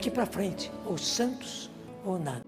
Daqui para frente, ou santos ou nada.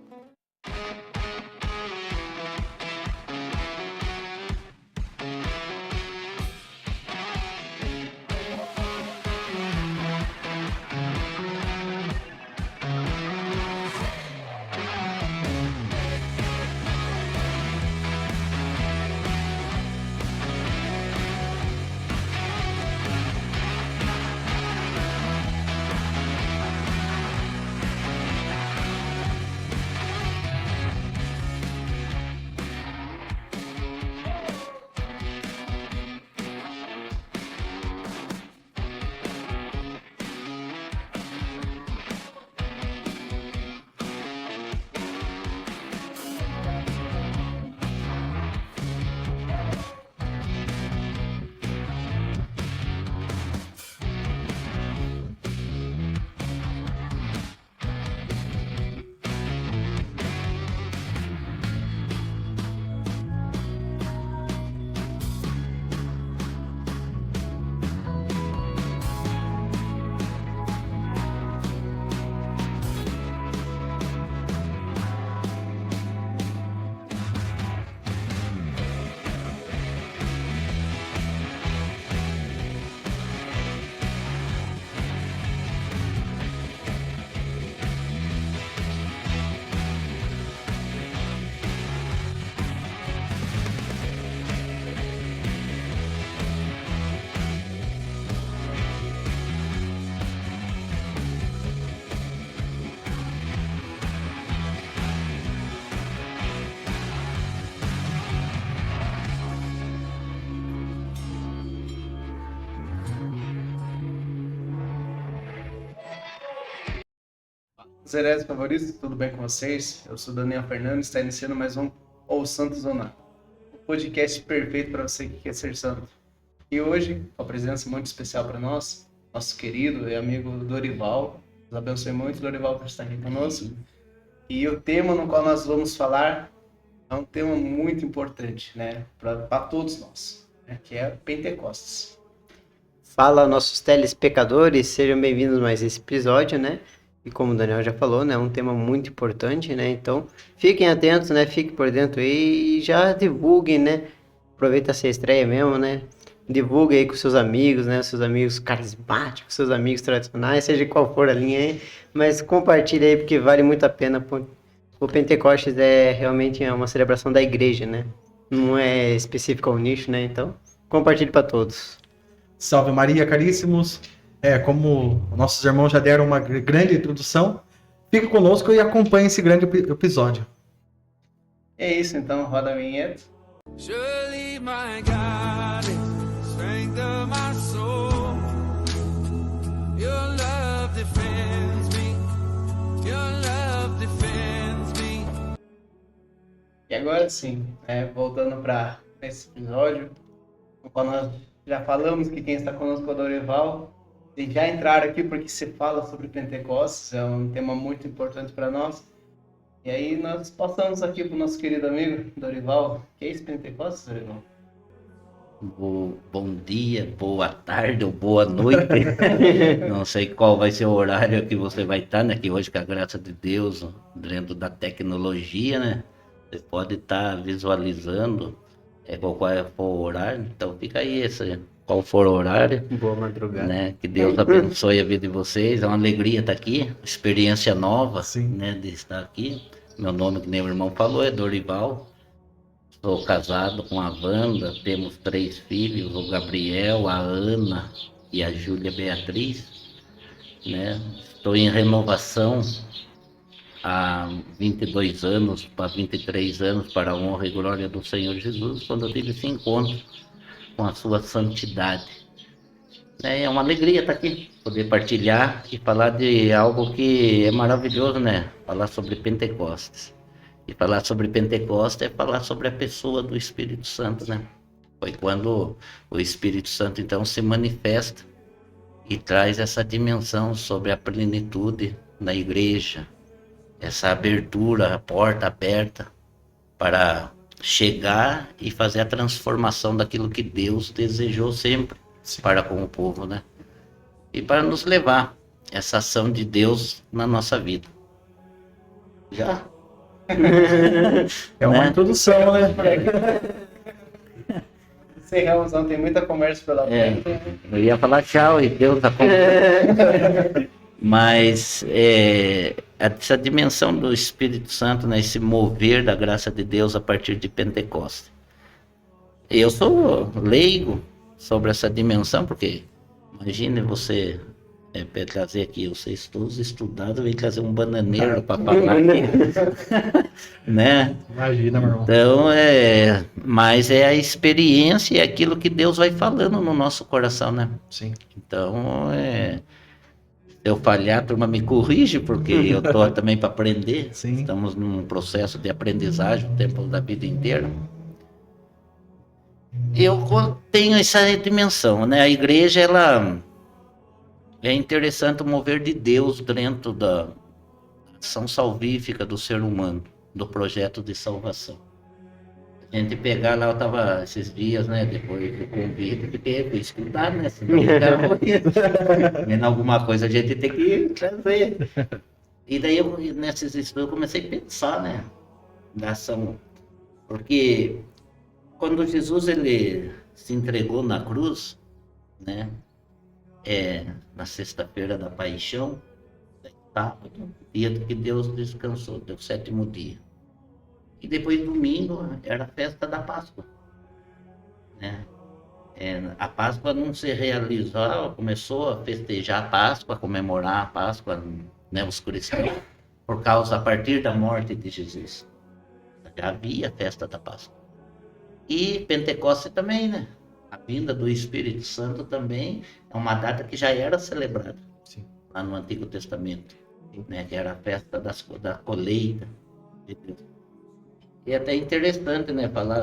Os hereges favoritos, tudo bem com vocês? Eu sou Daniel Fernandes, está iniciando mais um Ou Santos ou Não, o podcast perfeito para você que quer ser santo. E hoje, uma presença muito especial para nós, nosso querido e amigo Dorival. Deus abençoe muito, Dorival, por estar aqui conosco. E o tema no qual nós vamos falar é um tema muito importante, né, para todos nós, né, que é Pentecostes. Fala, nossos telespectadores, sejam bem-vindos a mais esse episódio, né? E como o Daniel já falou, né, é um tema muito importante, né? Então, fiquem atentos, né? Fiquem por dentro aí e já divulguem, né? Aproveita essa estreia mesmo, né? Divulgue aí com seus amigos, né? Seus amigos carismáticos, seus amigos tradicionais, seja qual for a linha aí, mas compartilhe aí porque vale muito a pena. O Pentecostes é realmente uma celebração da igreja, né? Não é específico ao nicho, né? Então, compartilhe para todos. Salve Maria, caríssimos. Como nossos irmãos já deram uma grande introdução, fique conosco e acompanhe esse grande episódio. É isso, então, roda a vinheta. Surely my God is strength of my soul. Your love defends me. Your love defends me. E agora sim, voltando para esse episódio, no qual nós já falamos que quem está conosco é o Dorival. E já entraram aqui porque se fala sobre Pentecostes, é um tema muito importante para nós. E aí nós passamos aqui para o nosso querido amigo Dorival. Que é esse Pentecostes, Dorival? Bom dia, boa tarde ou boa noite. Não sei qual vai ser o horário que você vai estar, né? Que hoje, com a graça de Deus, dentro da tecnologia, né? Você pode estar visualizando qual for o horário. Então fica aí qual for o horário. Boa madrugada. Né? Que Deus abençoe a vida de vocês. É uma alegria estar aqui, experiência nova, né? De estar aqui. Meu nome, que nem o irmão falou, é Dorival. Sou casado com a Wanda, temos 3 filhos, o Gabriel, a Ana e a Júlia Beatriz, né? Estou em renovação há 22 anos, para 23 anos, para a honra e glória do Senhor Jesus, quando eu tive esse encontro com a sua santidade. É uma alegria estar aqui, poder partilhar e falar de algo que é maravilhoso, né? Falar sobre Pentecostes. E falar sobre Pentecostes é falar sobre a pessoa do Espírito Santo, né? Foi quando o Espírito Santo, então, se manifesta e traz essa dimensão sobre a plenitude na igreja, essa abertura, a porta aberta para chegar e fazer a transformação daquilo que Deus desejou sempre para com o povo, né? E para nos levar essa ação de Deus na nossa vida. Já? É uma Né? introdução, né? Encerramos, não tem muita conversa pela É. frente. Né? Eu ia falar tchau e Deus acompanha. Mas essa dimensão do Espírito Santo, né, esse mover da graça de Deus a partir de Pentecostes. Eu sou leigo sobre essa dimensão, porque imagine você trazer aqui, vocês todos estudados, vem trazer um bananeiro para falar aqui. Né? Imagina, meu irmão. Então, mas é a experiência e aquilo que Deus vai falando no nosso coração, né? Sim. Então, se eu falhar, a turma me corrige, porque eu estou também para aprender. Sim. Estamos num processo de aprendizagem o tempo da vida inteira. Eu tenho essa dimensão, né? A igreja, ela é interessante o mover de Deus dentro da ação salvífica do ser humano, do projeto de salvação. A gente pegar lá, eu estava esses dias, né, depois do convite, porque fui estudar, né, senão eu quero morrer. Vendo alguma coisa a gente tem que trazer. E daí, nesses estudos, eu comecei a pensar, né, na ação. Porque quando Jesus, ele se entregou na cruz, né, na sexta-feira da paixão, sábado, dia que Deus descansou, deu o 7º dia. E depois domingo era a festa da Páscoa, né? A Páscoa não se realizou, começou a festejar a Páscoa, a comemorar a Páscoa, né, os cristãos, por causa, a partir da morte de Jesus. Já havia a festa da Páscoa. E Pentecostes também, né? A vinda do Espírito Santo também é uma data que já era celebrada. Sim. Lá no Antigo Testamento, né? Que era a festa da colheita de Deus. E é até interessante, né, falar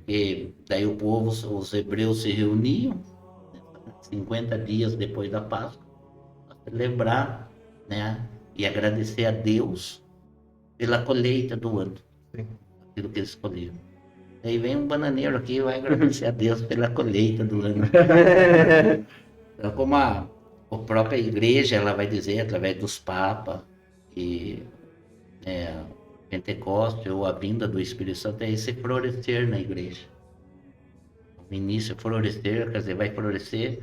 que daí o povo, os hebreus se reuniam, né, 50 dias depois da Páscoa, para celebrar, né, e agradecer a Deus pela colheita do ano, Sim. aquilo que eles colheram. Aí vem um bananeiro aqui e vai agradecer a Deus pela colheita do ano. Então, como a própria igreja, ela vai dizer, através dos papas, que Pentecostes, ou a vinda do Espírito Santo, é esse florescer na igreja. O início florescer, quer dizer, vai florescer,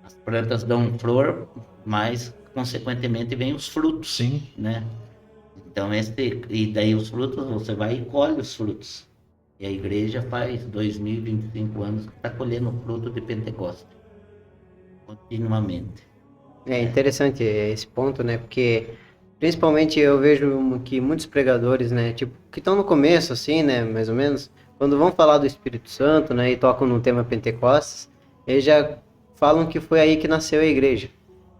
as plantas dão flor, mas, consequentemente, vem os frutos. Sim. Né? Então, e daí os frutos, você vai e colhe os frutos. E a igreja faz 2025 anos que está colhendo o fruto de Pentecostes, continuamente. É interessante esse ponto, né? Porque principalmente eu vejo que muitos pregadores, né, tipo, que estão no começo, assim, né, mais ou menos, quando vão falar do Espírito Santo, né, e tocam no tema Pentecostes, eles já falam que foi aí que nasceu a igreja,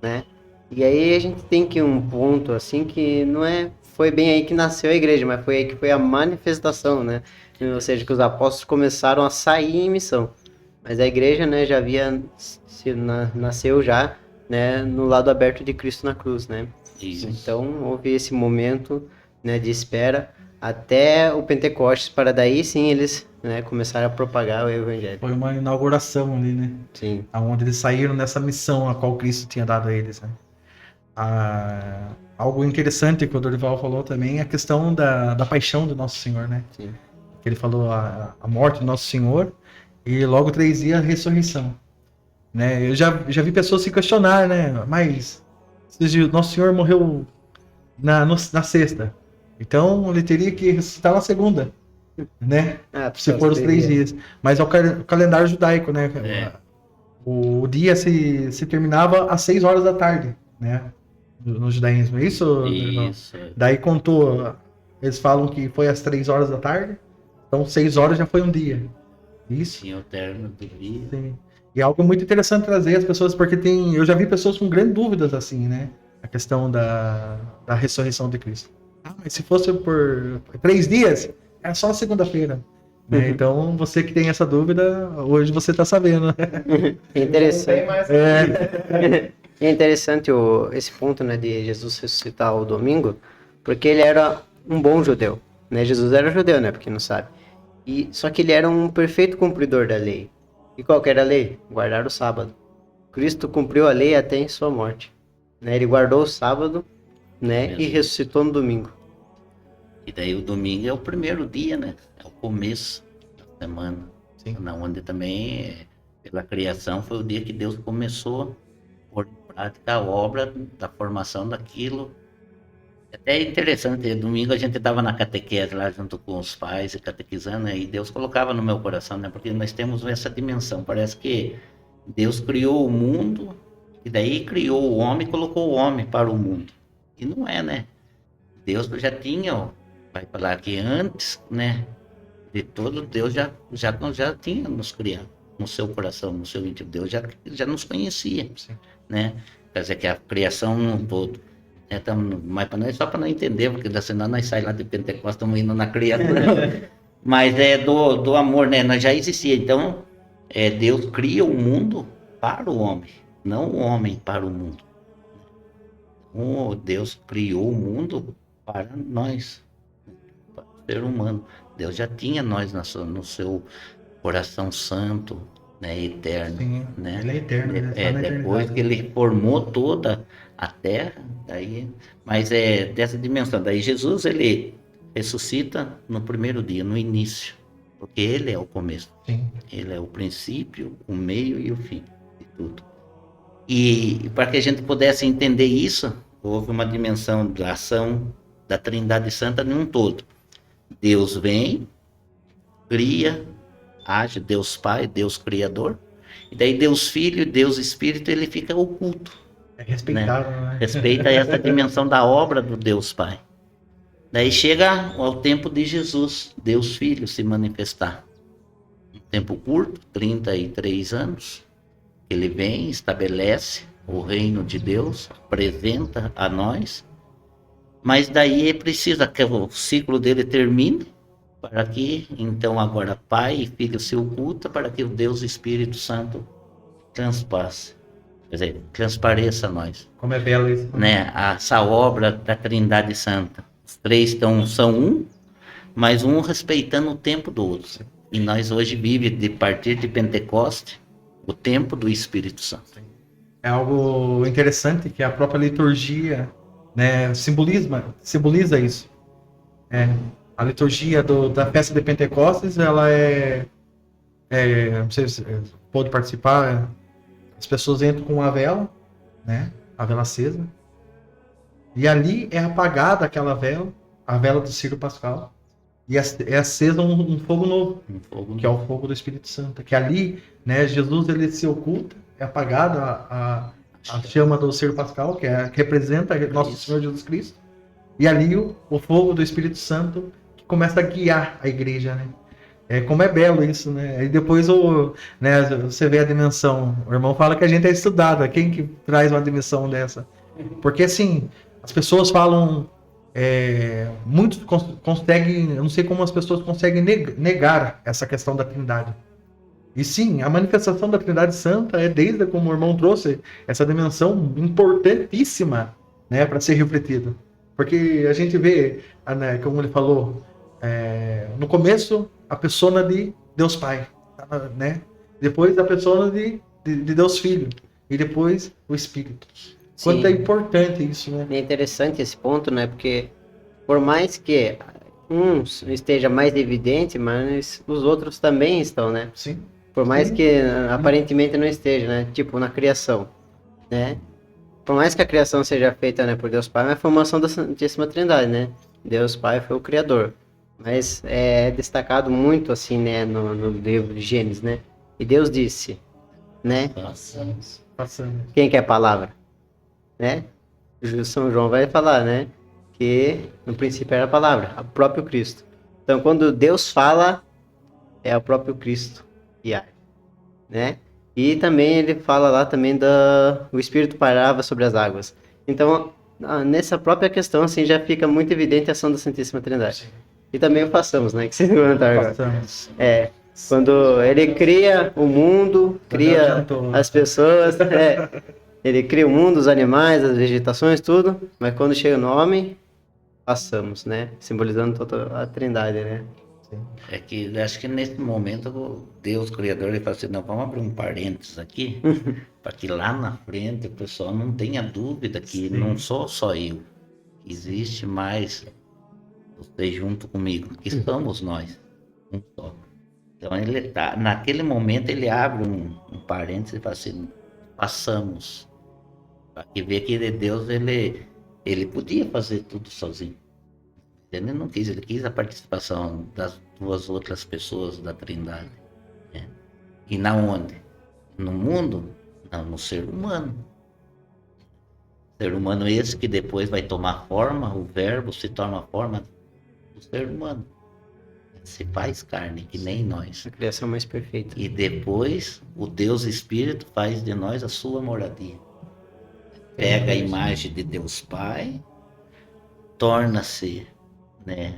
né? E aí a gente tem que um ponto, assim, que não foi bem aí que nasceu a igreja, mas foi aí que foi a manifestação, né? Ou seja, que os apóstolos começaram a sair em missão. Mas a igreja, né, já nasceu já, né, no lado aberto de Cristo na cruz, né? Isso. Então houve esse momento, né, de espera até o Pentecostes, para daí sim eles, né, começaram a propagar o evangelho. Foi uma inauguração ali, né? Sim. Onde eles saíram nessa missão a qual Cristo tinha dado a eles, né? Algo interessante que o Dorival falou também é a questão da paixão do Nosso Senhor, né? Sim. Que ele falou a morte do Nosso Senhor e logo 3 dias a ressurreição, né? Eu já vi pessoas se questionar, né? Mas o Nosso Senhor morreu na sexta, então ele teria que ressuscitar na segunda, né? Se for os 3 dias. Mas é o calendário judaico, né? O dia se terminava às 6 horas da tarde, né? No judaísmo, é isso? Isso. Daí contou, eles falam que foi às 3 horas da tarde, então 6 horas já foi um dia. Isso. Tinha o término do dia. Sim. E é algo muito interessante trazer as pessoas, porque eu já vi pessoas com grandes dúvidas assim, né? A questão da ressurreição de Cristo. Mas se fosse por 3 dias, é só segunda-feira. Né? Então, você que tem essa dúvida, hoje você está sabendo. É interessante. É, É interessante esse ponto, né, de Jesus ressuscitar o domingo, porque ele era um bom judeu, né? Jesus era judeu, né, porque não sabe. Só que ele era um perfeito cumpridor da lei. E qual que era a lei? Guardar o sábado. Cristo cumpriu a lei até em sua morte. né? Ele guardou o sábado, né? E Mesmo. ressuscitou no domingo. E daí o domingo é o primeiro dia, né? É o começo da semana. Sim. Na onde também, pela criação, foi o dia que Deus começou a pôr em prática a obra da formação daquilo. Até é interessante, domingo a gente estava na catequese lá junto com os pais e catequizando, né? E Deus colocava no meu coração, né? Porque nós temos essa dimensão. Parece que Deus criou o mundo e daí criou o homem e colocou o homem para o mundo. E não é, né? Deus já tinha, ó, vai falar que antes, né? De todo, Deus já tinha nos criado no seu coração, no seu íntimo. Deus já nos conhecia, Sim. né? Quer dizer que a criação no todo. Mas para nós, só para não entender, porque senão nós saímos lá de Pentecostes, estamos indo na criação. Mas é do amor, né? Nós já existia. Então, Deus cria o mundo para o homem, não o homem para o mundo. Deus criou o mundo para nós, para o ser humano. Deus já tinha nós no seu coração santo, né, eterno. Sim, né? ele é eterno, ele está na Depois eternidade. que ele formou toda a terra, daí, mas é dessa dimensão. Daí Jesus, ele ressuscita no primeiro dia, no início, porque ele é o começo. Sim. Ele é o princípio, o meio e o fim de tudo. E para que a gente pudesse entender isso, houve uma dimensão da ação da Trindade Santa num todo. Deus vem, cria, age, Deus Pai, Deus Criador, e daí Deus Filho, Deus Espírito, ele fica oculto. É respeitado, né? Respeita essa dimensão da obra do Deus Pai. Daí chega ao tempo de Jesus, Deus Filho, se manifestar. Um tempo curto, 33 anos, ele vem, estabelece o reino de Deus, apresenta a nós, mas daí precisa que o ciclo dele termine, para que então agora Pai e Filho se oculta, para que o Deus Espírito Santo transpasse. Quer dizer, transpareça a nós. Como é belo isso. Né? Essa obra da Trindade Santa. Os três são um, mas um respeitando o tempo do outro. E nós hoje vivemos, de partir de Pentecoste, o tempo do Espírito Santo. É algo interessante que a própria liturgia, né, simboliza isso. A liturgia da festa de Pentecostes, ela não sei se pode participar, as pessoas entram com a vela, né, a vela acesa, e ali é apagada aquela vela, a vela do Círio Pascal, e é acesa um fogo novo, Um fogo que é o fogo do Espírito Santo, que ali, né, Jesus ele se oculta, é apagada a chama do Círio Pascal, que representa nosso Senhor Jesus Cristo, e ali o fogo do Espírito Santo que começa a guiar a igreja, né? Como é belo isso, né? E depois né, você vê a dimensão. O irmão fala que a gente é estudado, quem que traz uma dimensão dessa? Porque assim, as pessoas falam, muitos conseguem, eu não sei como as pessoas conseguem negar essa questão da Trindade. E sim, a manifestação da Trindade Santa é desde como o irmão trouxe essa dimensão importantíssima, né, para ser refletida. Porque a gente vê, né, como ele falou, no começo a persona de Deus Pai, né? Depois a persona de Deus Filho e depois o Espírito. Quanto é importante isso, né? É interessante esse ponto, né? Porque por mais que um esteja mais evidente, mas os outros também estão, né? Sim. Por mais que aparentemente não esteja, né? Tipo na criação, né? Por mais que a criação seja feita, né, por Deus Pai, é a formação da Santíssima Trindade, né? Deus Pai foi o Criador. Mas é destacado muito, assim, né, no livro de Gênesis, né? E Deus disse, né? Passamos. Quem que é a palavra? Né? São João vai falar, né? Que no princípio era a palavra, o próprio Cristo. Então, quando Deus fala, é o próprio Cristo que age, né? E também ele fala lá também o Espírito pairava sobre as águas. Então, nessa própria questão, assim, já fica muito evidente a ação da Santíssima Trindade. E também o façamos, né? Que vocês comentaram agora. Quando ele cria o mundo, cria as pessoas, ele cria o mundo, os animais, as vegetações, tudo. Mas quando chega no homem, passamos, né? Simbolizando toda a Trindade, né? É que acho que nesse momento o Deus Criador ele fala assim, não, vamos abrir um parênteses aqui para que lá na frente o pessoal não tenha dúvida que não sou só eu, existe mais você junto comigo, que somos nós, um só. Então ele tá, naquele momento ele abre um parênteses e fala assim, passamos. Para que ver que Deus ele podia fazer tudo sozinho. Ele não quis, ele quis a participação das duas outras pessoas da Trindade. Né? E na onde? No mundo? Não, no ser humano. Ser humano esse que depois vai tomar forma, o verbo se torna forma do ser humano. Se faz carne, que nem nós. A criação mais perfeita. E depois o Deus Espírito faz de nós a sua moradia. Pega a imagem de Deus Pai, torna-se, né,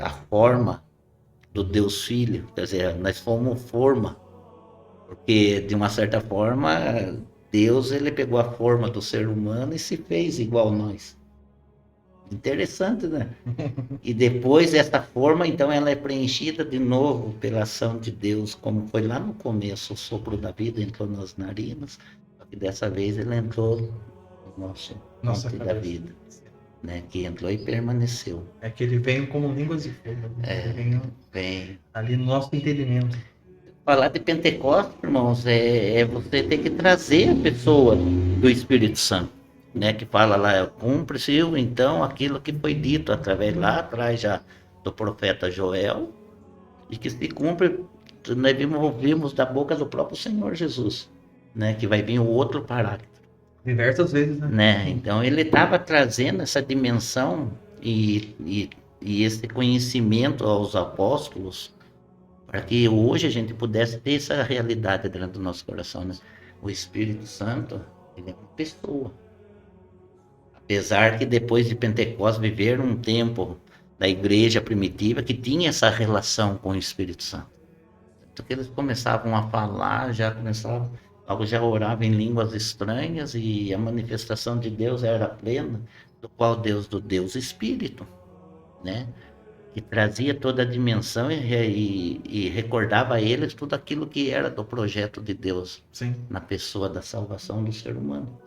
a forma do Deus Filho. Quer dizer, nós fomos forma. Porque, de uma certa forma, Deus ele pegou a forma do ser humano e se fez igual a nós. Interessante, né? E depois essa forma, então, ela é preenchida de novo pela ação de Deus, como foi lá no começo, o sopro da vida entrou nas narinas, só que dessa vez ele entrou no nosso fonte da vida, né? Que entrou e permaneceu. É que ele veio como línguas de fogo. Né? Ele Vem. ali no nosso entendimento. Falar de Pentecostes, irmãos, é você ter que trazer a pessoa do Espírito Santo. Né, que fala lá, cumpre-se então aquilo que foi dito através lá atrás já do profeta Joel, e que se cumpre, nós ouvimos da boca do próprio Senhor Jesus, né, que vai vir o outro paráclito. Diversas vezes, né? Então ele estava trazendo essa dimensão e esse conhecimento aos apóstolos, para que hoje a gente pudesse ter essa realidade dentro do nosso coração. Né? O Espírito Santo, ele é uma pessoa. Apesar que depois de Pentecostes viveram um tempo da igreja primitiva que tinha essa relação com o Espírito Santo. Então que eles começavam a falar, logo já oravam em línguas estranhas e a manifestação de Deus era plena, do qual do Deus Espírito, né? Que trazia toda a dimensão e recordava a eles tudo aquilo que era do projeto de Deus. Sim. Na pessoa da salvação do ser humano.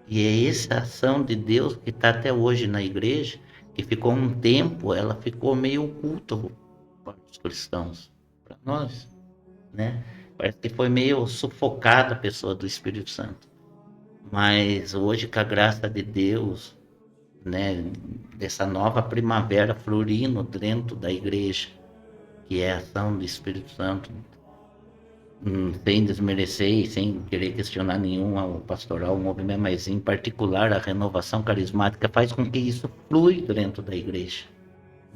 E é essa ação de Deus que está até hoje na igreja, que ficou um tempo, ela ficou meio oculta para os cristãos, para nós, né? Parece que foi meio sufocada a pessoa do Espírito Santo. Mas hoje, com a graça de Deus, né, dessa nova primavera florindo dentro da igreja, que é a ação do Espírito Santo, sem desmerecer e sem querer questionar nenhum o pastoral, o movimento, mas em particular a renovação carismática faz com que isso flui dentro da igreja,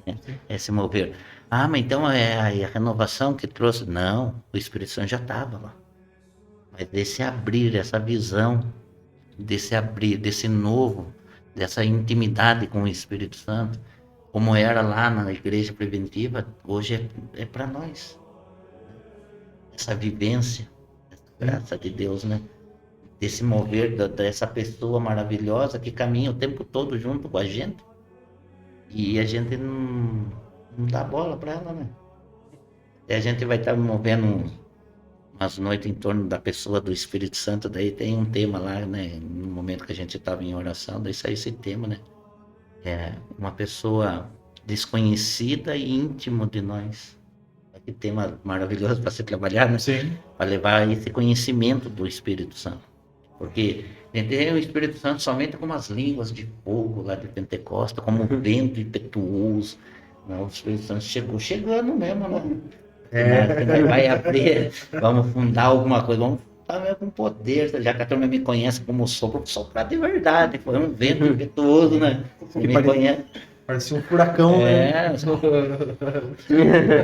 né? Esse mover. Mas então é a renovação que trouxe? Não, o Espírito Santo já estava lá. Mas desse abrir, essa visão, desse abrir, desse novo, dessa intimidade com o Espírito Santo, como era lá na igreja preventiva, hoje é para nós. Essa vivência, essa graça de Deus, né? Desse mover dessa pessoa maravilhosa que caminha o tempo todo junto com a gente. E a gente não dá bola para ela, né? E a gente vai estar movendo umas noites em torno da pessoa do Espírito Santo, daí tem um tema lá, né? No momento que a gente estava em oração, daí saiu esse tema, né? É uma pessoa desconhecida e íntimo de nós. Que tema maravilhoso para se trabalhar, né? Sim. Para levar esse conhecimento do Espírito Santo. Porque entender o Espírito Santo somente como as línguas de fogo lá de Pentecostes, como o vento impetuoso. Não, o Espírito Santo chegou chegando mesmo, né? Vai abrir, vamos fundar alguma coisa, vamos fundar mesmo com poder. Já que a turma me conhece como soprar de verdade. Foi um vento impetuoso, né? Me conhece. Parecia um furacão, né?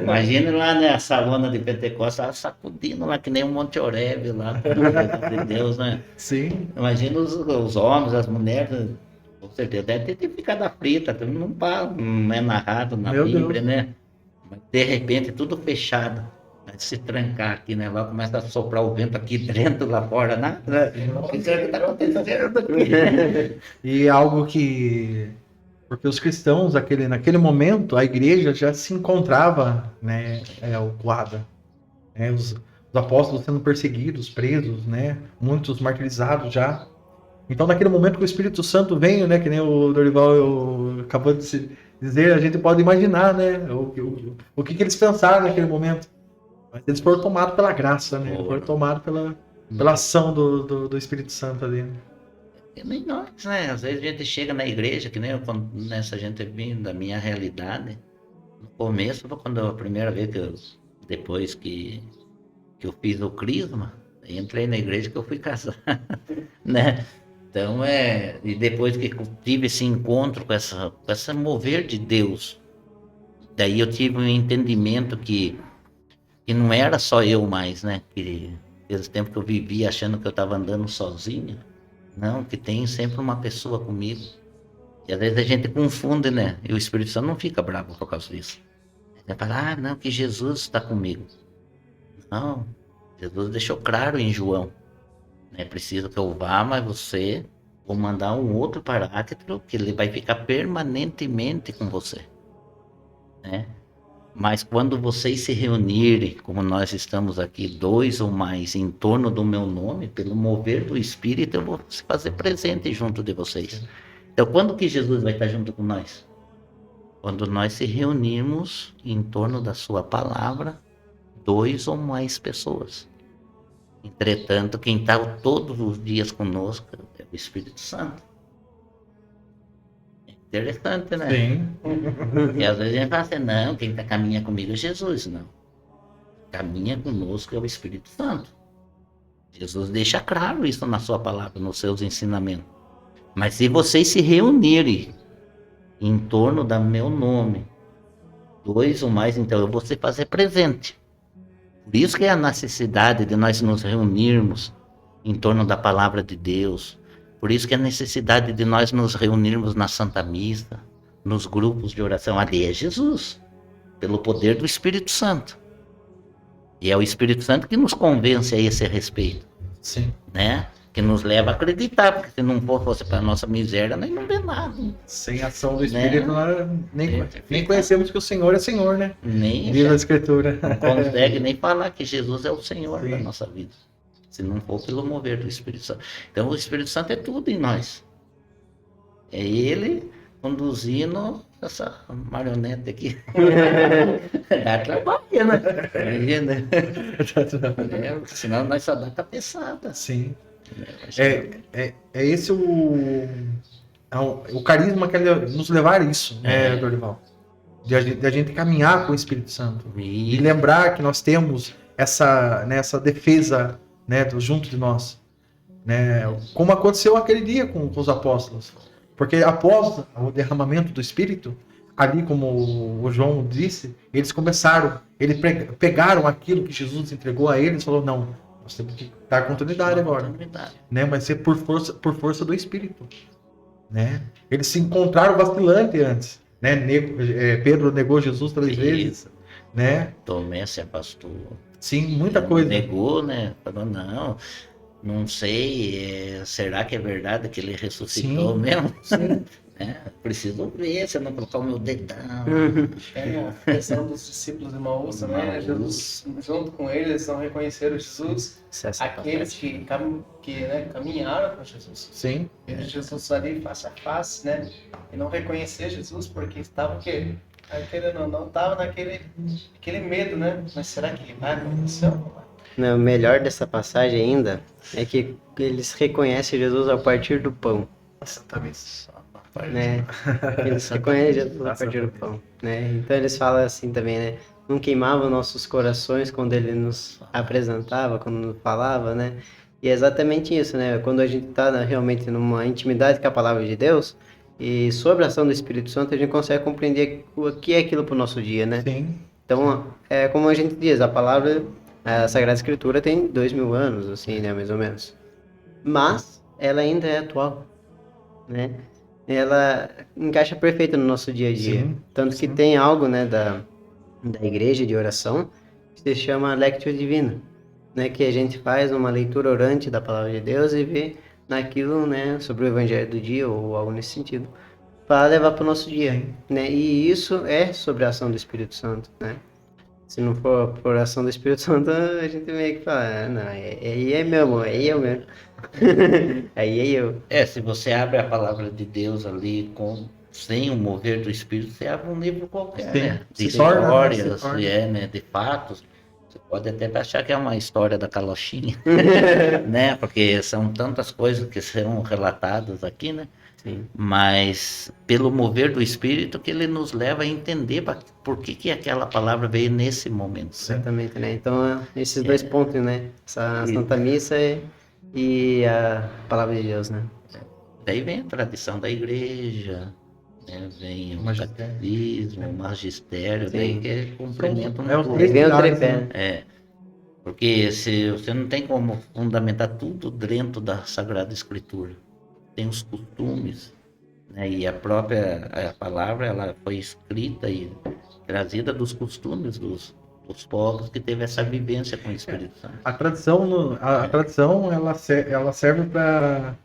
Imagina lá, né, a salona de Pentecostes, sacudindo lá que nem um Monte Oreb lá, de Deus, né? Sim. Imagina os homens, as mulheres, com certeza, deve ter ficado aflita, não é narrado na Bíblia, né? Mas de repente, tudo fechado, se trancar aqui, né? Lá começa a soprar o vento aqui dentro, lá fora, nada. O que será que está acontecendo aqui? E algo que... Porque os cristãos, naquele momento, a igreja já se encontrava, né, ocupada. Né, os os apóstolos sendo perseguidos, presos, né? Muitos martirizados já. Então, naquele momento que o Espírito Santo veio, né? Que nem o Dorival acabou de dizer, a gente pode imaginar, né? O que eles pensaram naquele momento. Mas eles foram tomados pela graça, né? Eles foram tomados pela ação do Espírito Santo ali. E nem nós, né? Às vezes a gente chega na igreja, que nem eu, quando nessa gente vindo da minha realidade. No começo, quando a primeira vez depois que eu fiz o crisma, entrei na igreja que eu fui casar, né? Então e depois que eu tive esse encontro com essa mover de Deus, daí eu tive um entendimento que não era só eu mais, né? Que esse tempo que eu vivia achando que eu estava andando sozinho, não, que tem sempre uma pessoa comigo. E às vezes a gente confunde, né? E o Espírito Santo não fica bravo por causa disso. Ele fala, não, que Jesus está comigo. Não, Jesus deixou claro em João. É preciso que eu vá, mas vou mandar um outro paráclito que ele vai ficar permanentemente com você. Né? Mas quando vocês se reunirem, como nós estamos aqui, 2 ou mais, em torno do meu nome, pelo mover do Espírito, eu vou se fazer presente junto de vocês. Então, quando que Jesus vai estar junto com nós? Quando nós se reunirmos em torno da sua palavra, 2 ou mais pessoas. Entretanto, quem está todos os dias conosco é o Espírito Santo. É interessante, né? Sim. E às vezes a gente fala assim, não, quem caminha comigo é Jesus. Não. Caminha conosco é o Espírito Santo. Jesus deixa claro isso na sua palavra, nos seus ensinamentos. Mas se vocês se reunirem em torno do meu nome, 2 ou mais, então eu vou se fazer presente. Por isso que é a necessidade de nós nos reunirmos em torno da palavra de Deus. Por isso que é a necessidade de nós nos reunirmos na Santa Missa, nos grupos de oração. Ali é Jesus, pelo poder do Espírito Santo. E é o Espírito Santo que nos convence a esse respeito. Sim. Né? Que nos leva a acreditar, porque se não fosse para a nossa miséria, nós não vê nada. Sem ação do Espírito, Né? nós nem conhecemos que o Senhor é Senhor, né? Nem Diz a Escritura. não consegue nem falar que Jesus é o Senhor Sim. da nossa vida, se não for pelo mover do Espírito Santo. Então o Espírito Santo é tudo em nós. É Ele conduzindo essa marionete aqui. Dá trabalho, né? Imagina. Senão nós só dá cabeçada. Sim. É esse o carisma que ele nos levar a isso, né, Dorival? De a gente caminhar com o Espírito Santo. E lembrar que nós temos essa defesa, né, junto de nós. Né, como aconteceu aquele dia com os apóstolos. Porque após o derramamento do Espírito, ali como o João disse, eles pegaram aquilo que Jesus entregou a eles e falou, não, nós temos que dar continuidade agora. Né? Vai ser por força do Espírito. Né? Eles se encontraram vacilante antes. Né? Pedro negou Jesus 3 vezes. Né? Tomé se afastou. Sim, muita coisa. Negou, né? Falou, não sei, será que é verdade que ele ressuscitou mesmo? Sim. Preciso ver, se eu não colocar o meu dedão. Tem a questão dos discípulos de Emaús, né? Jesus, junto com eles, não reconheceram Jesus. Aqueles que caminharam com Jesus. Sim. Viram Jesus ali face a face, né? E não reconhecer Jesus porque estavam não estavam naquele medo, né? Mas será que ele vai acontecer? Não, o melhor dessa passagem ainda é que eles reconhecem Jesus a partir do pão. Exatamente. Né? Eles reconhecem Jesus a partir do pão. Né? Então eles falam assim também, né? Não queimavam nossos corações quando ele nos apresentava, quando nos falava, né? E é exatamente isso, né? Quando a gente está realmente numa intimidade com a palavra de Deus e sobre a ação do Espírito Santo, a gente consegue compreender o que é aquilo para o nosso dia, né? Sim. Então, como a gente diz, a palavra, a Sagrada Escritura tem 2000 anos, assim, né? Mais ou menos. Mas ela ainda é atual, né? Ela encaixa perfeito no nosso dia a dia. Sim, Tanto que tem algo, né, da igreja de oração que se chama Lectio Divina, né, que a gente faz uma leitura orante da palavra de Deus e vê naquilo, né, sobre o evangelho do dia ou algo nesse sentido, para levar para o nosso dia, né? E isso é sobre a ação do Espírito Santo, né? Se não for por ação do Espírito Santo, a gente meio que fala, não, aí é meu amor, aí é eu mesmo. Aí é eu. Se você abre a palavra de Deus ali sem o mover do Espírito, você abre um livro qualquer, Sim, né? De se torna, né? histórias, Se torna. né? De fatos. Você pode até achar que é uma história da carochinha, né? Porque são tantas coisas que são relatadas aqui, né? Sim. Mas pelo mover do Espírito que ele nos leva a entender por que aquela palavra veio nesse momento. Exatamente, né? Então, esses dois pontos, né? Essa Santa Missa e a Palavra de Deus, né? Daí vem a tradição da igreja, né? Vem o Magistério. catecismo, o magistério, Sim. daí que complementa É um os pouco. três Vem o pilares, tripé, né? né? Porque se você não tem como fundamentar tudo dentro da Sagrada Escritura. Tem os costumes, né? E a palavra ela foi escrita e trazida dos costumes dos povos que teve essa vivência com o Espírito Santo. A tradição ela serve para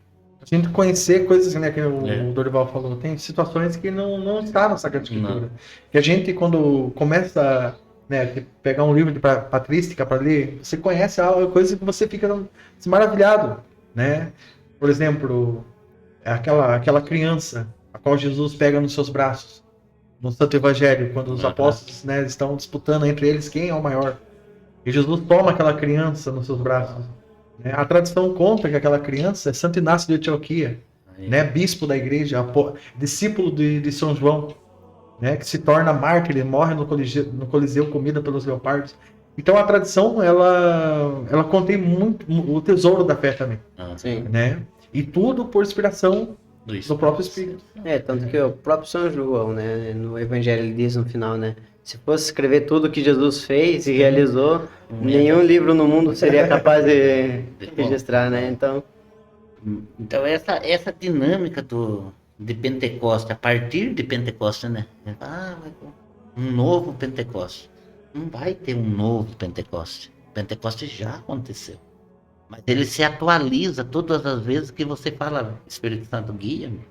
a gente conhecer coisas, né, que o Dorival falou. Tem situações que não está na Sagrada Escritura. Que a gente, quando começa, né, pegar um livro de patrística para ler, você conhece coisas que você fica maravilhado, né? Por exemplo, aquela criança a qual Jesus pega nos seus braços no Santo Evangelho, quando os apóstolos, né, estão disputando entre eles quem é o maior. E Jesus toma aquela criança nos seus braços. Né? A tradição conta que aquela criança é Santo Inácio de Antioquia, né, bispo da igreja, discípulo de São João, né, que se torna mártir, ele morre no Coliseu comida pelos leopardos. Então a tradição ela contém muito o tesouro da fé também, Sim. né? E tudo por inspiração do próprio Espírito. Tanto que o próprio São João, né, no Evangelho ele diz no final, né, se fosse escrever tudo que Jesus fez e realizou, nenhum livro no mundo seria capaz de registrar, né, então essa dinâmica de Pentecoste, a partir de Pentecoste, né, um novo Pentecoste, não vai ter um novo Pentecoste, Pentecoste já aconteceu. Mas ele se atualiza todas as vezes que você fala, Espírito Santo, guia-me.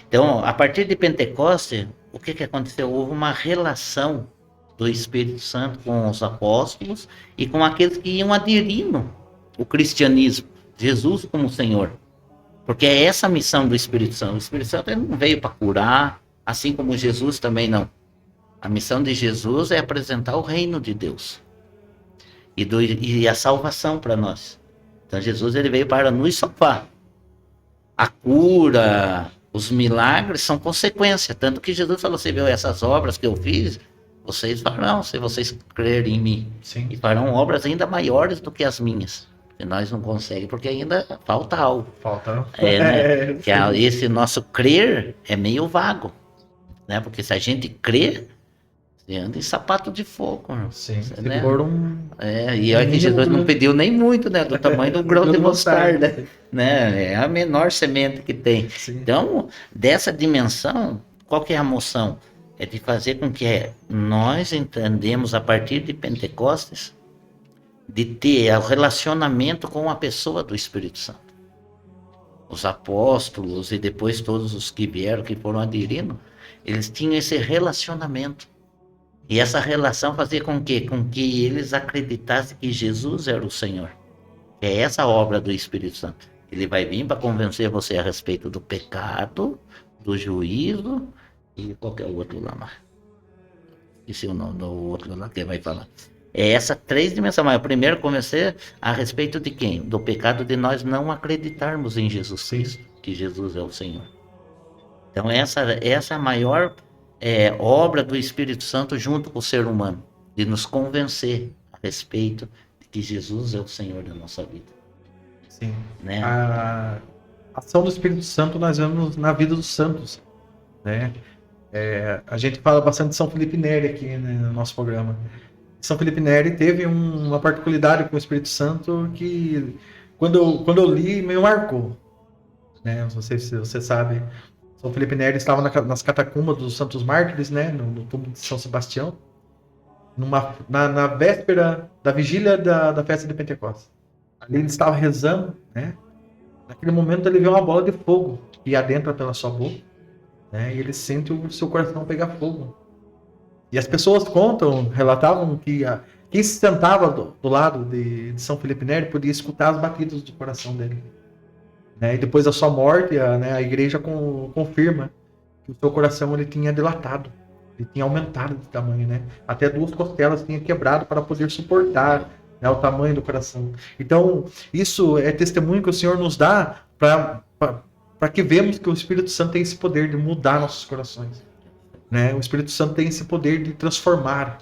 Então, a partir de Pentecoste, o que aconteceu? Houve uma relação do Espírito Santo com os apóstolos e com aqueles que iam aderindo o cristianismo, Jesus como Senhor. Porque é essa a missão do Espírito Santo. O Espírito Santo ele não veio para curar, assim como Jesus também não. A missão de Jesus é apresentar o reino de Deus. E a salvação para nós. Então Jesus ele veio para nos salvar. A cura, os milagres são consequência. Tanto que Jesus falou, você viu essas obras que eu fiz? Vocês farão, se vocês crerem em mim. Sim. E farão obras ainda maiores do que as minhas. E nós não conseguimos, porque ainda falta algo. Falta. Né? Que esse nosso crer é meio vago. Né? Porque se a gente crer, você anda em sapato de fogo, irmão. Sim, né? se for E olha que Jesus não pediu nem muito, né? Do tamanho do grão de mostarda, né? É a menor semente que tem. Sim. Então, dessa dimensão, qual que é a moção? É de fazer com que nós entendemos a partir de Pentecostes, de ter o relacionamento com a pessoa do Espírito Santo. Os apóstolos e depois todos os que vieram, que foram aderindo, eles tinham esse relacionamento. E essa relação fazia com que eles acreditassem que Jesus era o Senhor. É essa obra do Espírito Santo. Ele vai vir para convencer você a respeito do pecado, do juízo e qualquer outro lá. Esqueci o nome do outro lá que vai falar. É essa três dimensões. Mas primeiro convencer a respeito de quem? Do pecado de nós não acreditarmos em Jesus Cristo, que Jesus é o Senhor. Então essa é a maior obra do Espírito Santo junto com o ser humano, de nos convencer a respeito de que Jesus é o Senhor da nossa vida. Sim. Né? A ação do Espírito Santo nós vemos na vida dos santos, né? A gente fala bastante de São Felipe Neri aqui, né, no nosso programa. São Felipe Neri teve uma particularidade com o Espírito Santo que quando eu li me marcou, né? Não sei se você sabe. São Felipe Neri estava nas catacumbas dos Santos Mártires, né, no túmulo de São Sebastião, na véspera da vigília da festa de Pentecostes. Ali ele estava rezando, né? Naquele momento ele vê uma bola de fogo que adentra pela sua boca, né? E ele sente o seu coração pegar fogo. E as pessoas contam, relatavam que quem se sentava do lado de São Felipe Neri podia escutar as batidas do coração dele. Né? E depois da sua morte, a igreja confirma que o seu coração ele tinha dilatado, ele tinha aumentado de tamanho, né? Até 2 costelas tinha quebrado para poder suportar, né, o tamanho do coração. Então, isso é testemunho que o Senhor nos dá para que vemos que o Espírito Santo tem esse poder de mudar nossos corações. Né? O Espírito Santo tem esse poder de transformar.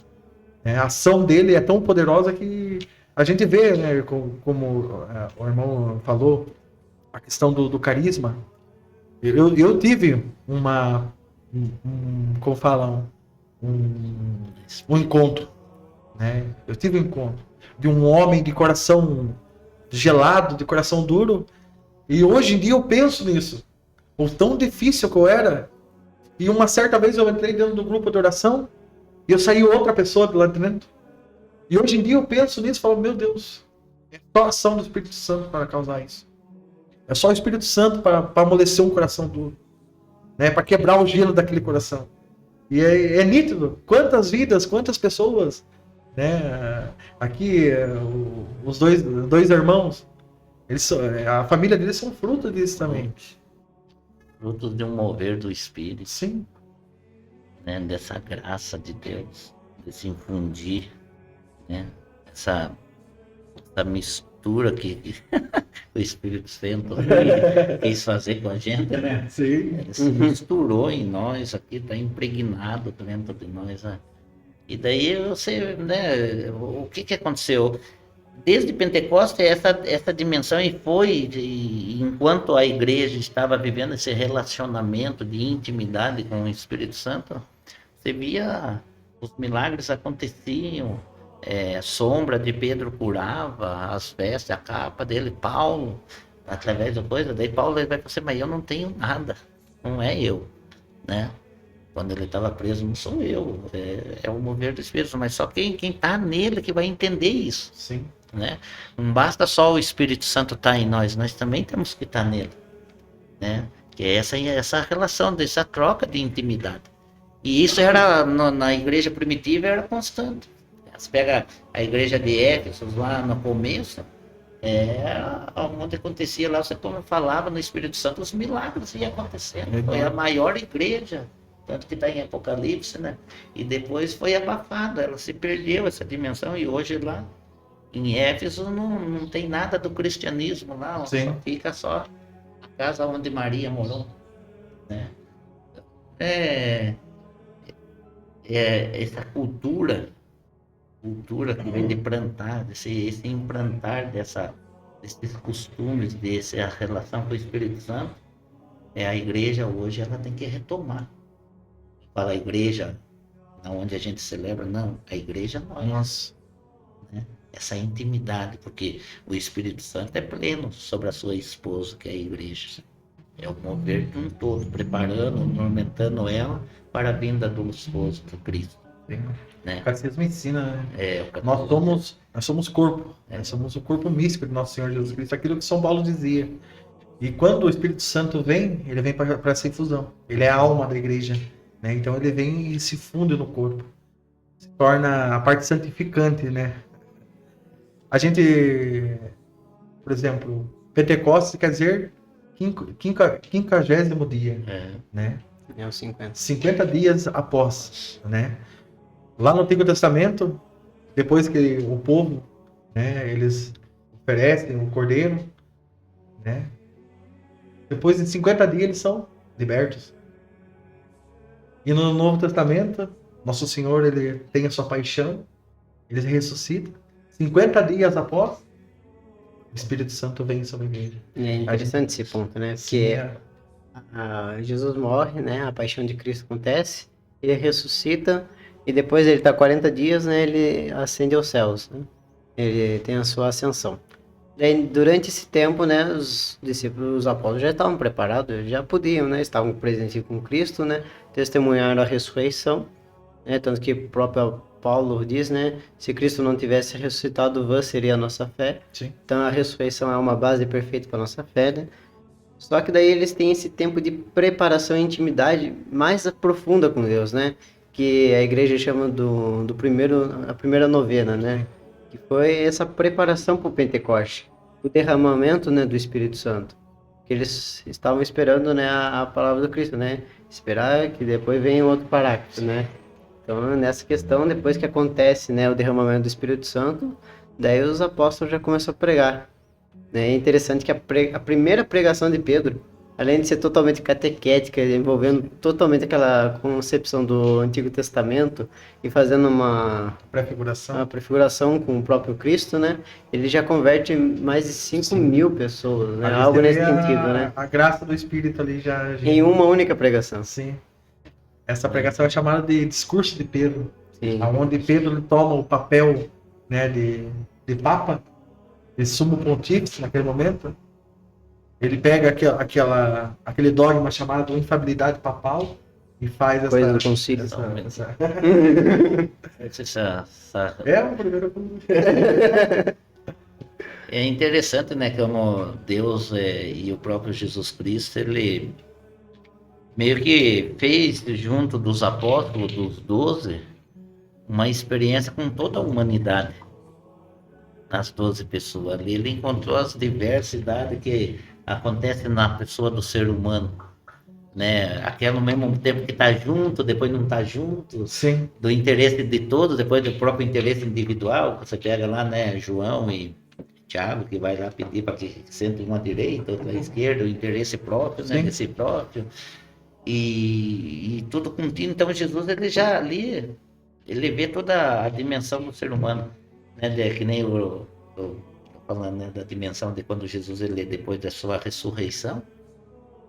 Né? A ação dele é tão poderosa que a gente vê, né, como o irmão falou, a questão do carisma. Eu tive como falam, um encontro, né? Eu tive um encontro de um homem de coração gelado, de coração duro, e hoje em dia eu penso nisso, o tão difícil que eu era, e uma certa vez eu entrei dentro do grupo de oração, e eu saí outra pessoa de lá dentro, e hoje em dia eu penso nisso e falo, meu Deus, é só a ação do Espírito Santo para causar isso. É só o Espírito Santo para amolecer um coração duro, né? Para quebrar o gelo daquele coração. E é nítido. Quantas vidas, quantas pessoas, né? Aqui, os dois irmãos, a família deles são fruto disso também. Frutos de um mover do Espírito. Sim. Né? Dessa graça de Deus, desse infundir, né? Essa mistura que o Espírito Santo quis fazer com a gente, né? Sim. Ele se misturou em nós aqui, está impregnado dentro de nós. Né? E daí você, né? O que aconteceu? Desde Pentecostes, essa dimensão enquanto a igreja estava vivendo esse relacionamento de intimidade com o Espírito Santo, você via os milagres aconteciam. Sombra de Pedro curava as vestes, a capa dele, Paulo, através da coisa, daí Paulo vai para você, mas eu não tenho nada, não é eu, né? Quando ele estava preso, não sou eu, é o mover do Espírito, mas só quem está nele que vai entender isso. Sim. Né? Não basta só o Espírito Santo estar em nós também temos que estar nele, né? Que é essa relação, dessa troca de intimidade. E isso era, na igreja primitiva, era constante. Você pega a igreja de Éfeso lá no começo, onde acontecia lá, você como falava no Espírito Santo, os milagres iam acontecendo. Foi a maior igreja, tanto que está em Apocalipse, né? E depois foi abafado, ela se perdeu essa dimensão, e hoje lá em Éfeso não tem nada do cristianismo lá, só fica só a casa onde Maria morou, né? Essa cultura que vem de plantar, esse implantar desses costumes, dessa relação com o Espírito Santo, a igreja hoje ela tem que retomar. Fala a igreja onde a gente celebra, não, a igreja nós. Né? Essa intimidade, porque o Espírito Santo é pleno sobre a sua esposa, que é a igreja. É o mover de um todo, preparando, movimentando ela para a vinda do esposo, do Cristo. Né? O catecismo ensina, né? Nós somos corpo, nós somos o corpo místico de nosso Senhor Jesus Cristo, aquilo que São Paulo dizia. E quando o Espírito Santo vem, ele vem para essa infusão. Ele é a alma da igreja, né? Então ele vem e se funde no corpo, se torna a parte santificante, né? A gente, por exemplo, Pentecostes quer dizer 50º dia, né? É os 50. 50 dias após, né? Lá no Antigo Testamento, depois que o povo, né, eles oferecem o cordeiro, né? Depois de 50 dias eles são libertos. E no Novo Testamento, Nosso Senhor, ele tem a sua paixão, ele ressuscita. 50 dias após, o Espírito Santo vem sobre a igreja. E é interessante esse ponto, né? Porque Jesus morre, né? A paixão de Cristo acontece, ele ressuscita, e depois ele está 40 dias, né? Ele ascende aos céus, né? Ele tem a sua ascensão. Daí, durante esse tempo, né? Os discípulos, os apóstolos já estavam preparados, já podiam, né? Estavam presentes com Cristo, né? Testemunharam a ressurreição, né? Tanto que o próprio Paulo diz, né? Se Cristo não tivesse ressuscitado, vã seria a nossa fé. Sim. Então a ressurreição é uma base perfeita para a nossa fé, né? Só que daí eles têm esse tempo de preparação e intimidade mais profunda com Deus, né? que a igreja chama a primeira novena, né? Que foi essa preparação para o Pentecoste, o derramamento, né, do Espírito Santo. Que eles estavam esperando, né, a palavra do Cristo, né? Esperar que depois venha outro paráclito, né? Então, nessa questão, depois que acontece, né, o derramamento do Espírito Santo, daí os apóstolos já começam a pregar. Né? É interessante que a primeira pregação de Pedro, além de ser totalmente catequética, envolvendo totalmente aquela concepção do Antigo Testamento e fazendo uma prefiguração com o próprio Cristo, né? Ele já converte mais de 5.000 pessoas, né? Algo nesse sentido, né? A graça do Espírito ali já... Em uma única pregação. Sim. Essa pregação é chamada de discurso de Pedro, Sim. onde Pedro toma o papel, né, de papa, de sumo pontífice naquele momento. Ele pega aquele dogma chamado infabilidade papal e faz Coisa do concílio. É o primeiro. É interessante, né, como Deus e o próprio Jesus Cristo, ele meio que fez junto dos apóstolos, dos 12, uma experiência com toda a humanidade. As 12 pessoas ali, ele encontrou as diversidades que acontecem na pessoa do ser humano, né? Aquela ao mesmo tempo que está junto, depois não está junto. Sim. Do interesse de todos, depois do próprio interesse individual. Você pega lá, né, João e Tiago, que vai lá pedir para que sente uma à direita, outra à esquerda, o interesse próprio, né, de si próprio. E tudo contínuo. Então Jesus, ele já ali, ele vê toda a dimensão do ser humano, né? Que nem eu falando, né, da dimensão de quando Jesus, ele, depois da sua ressurreição,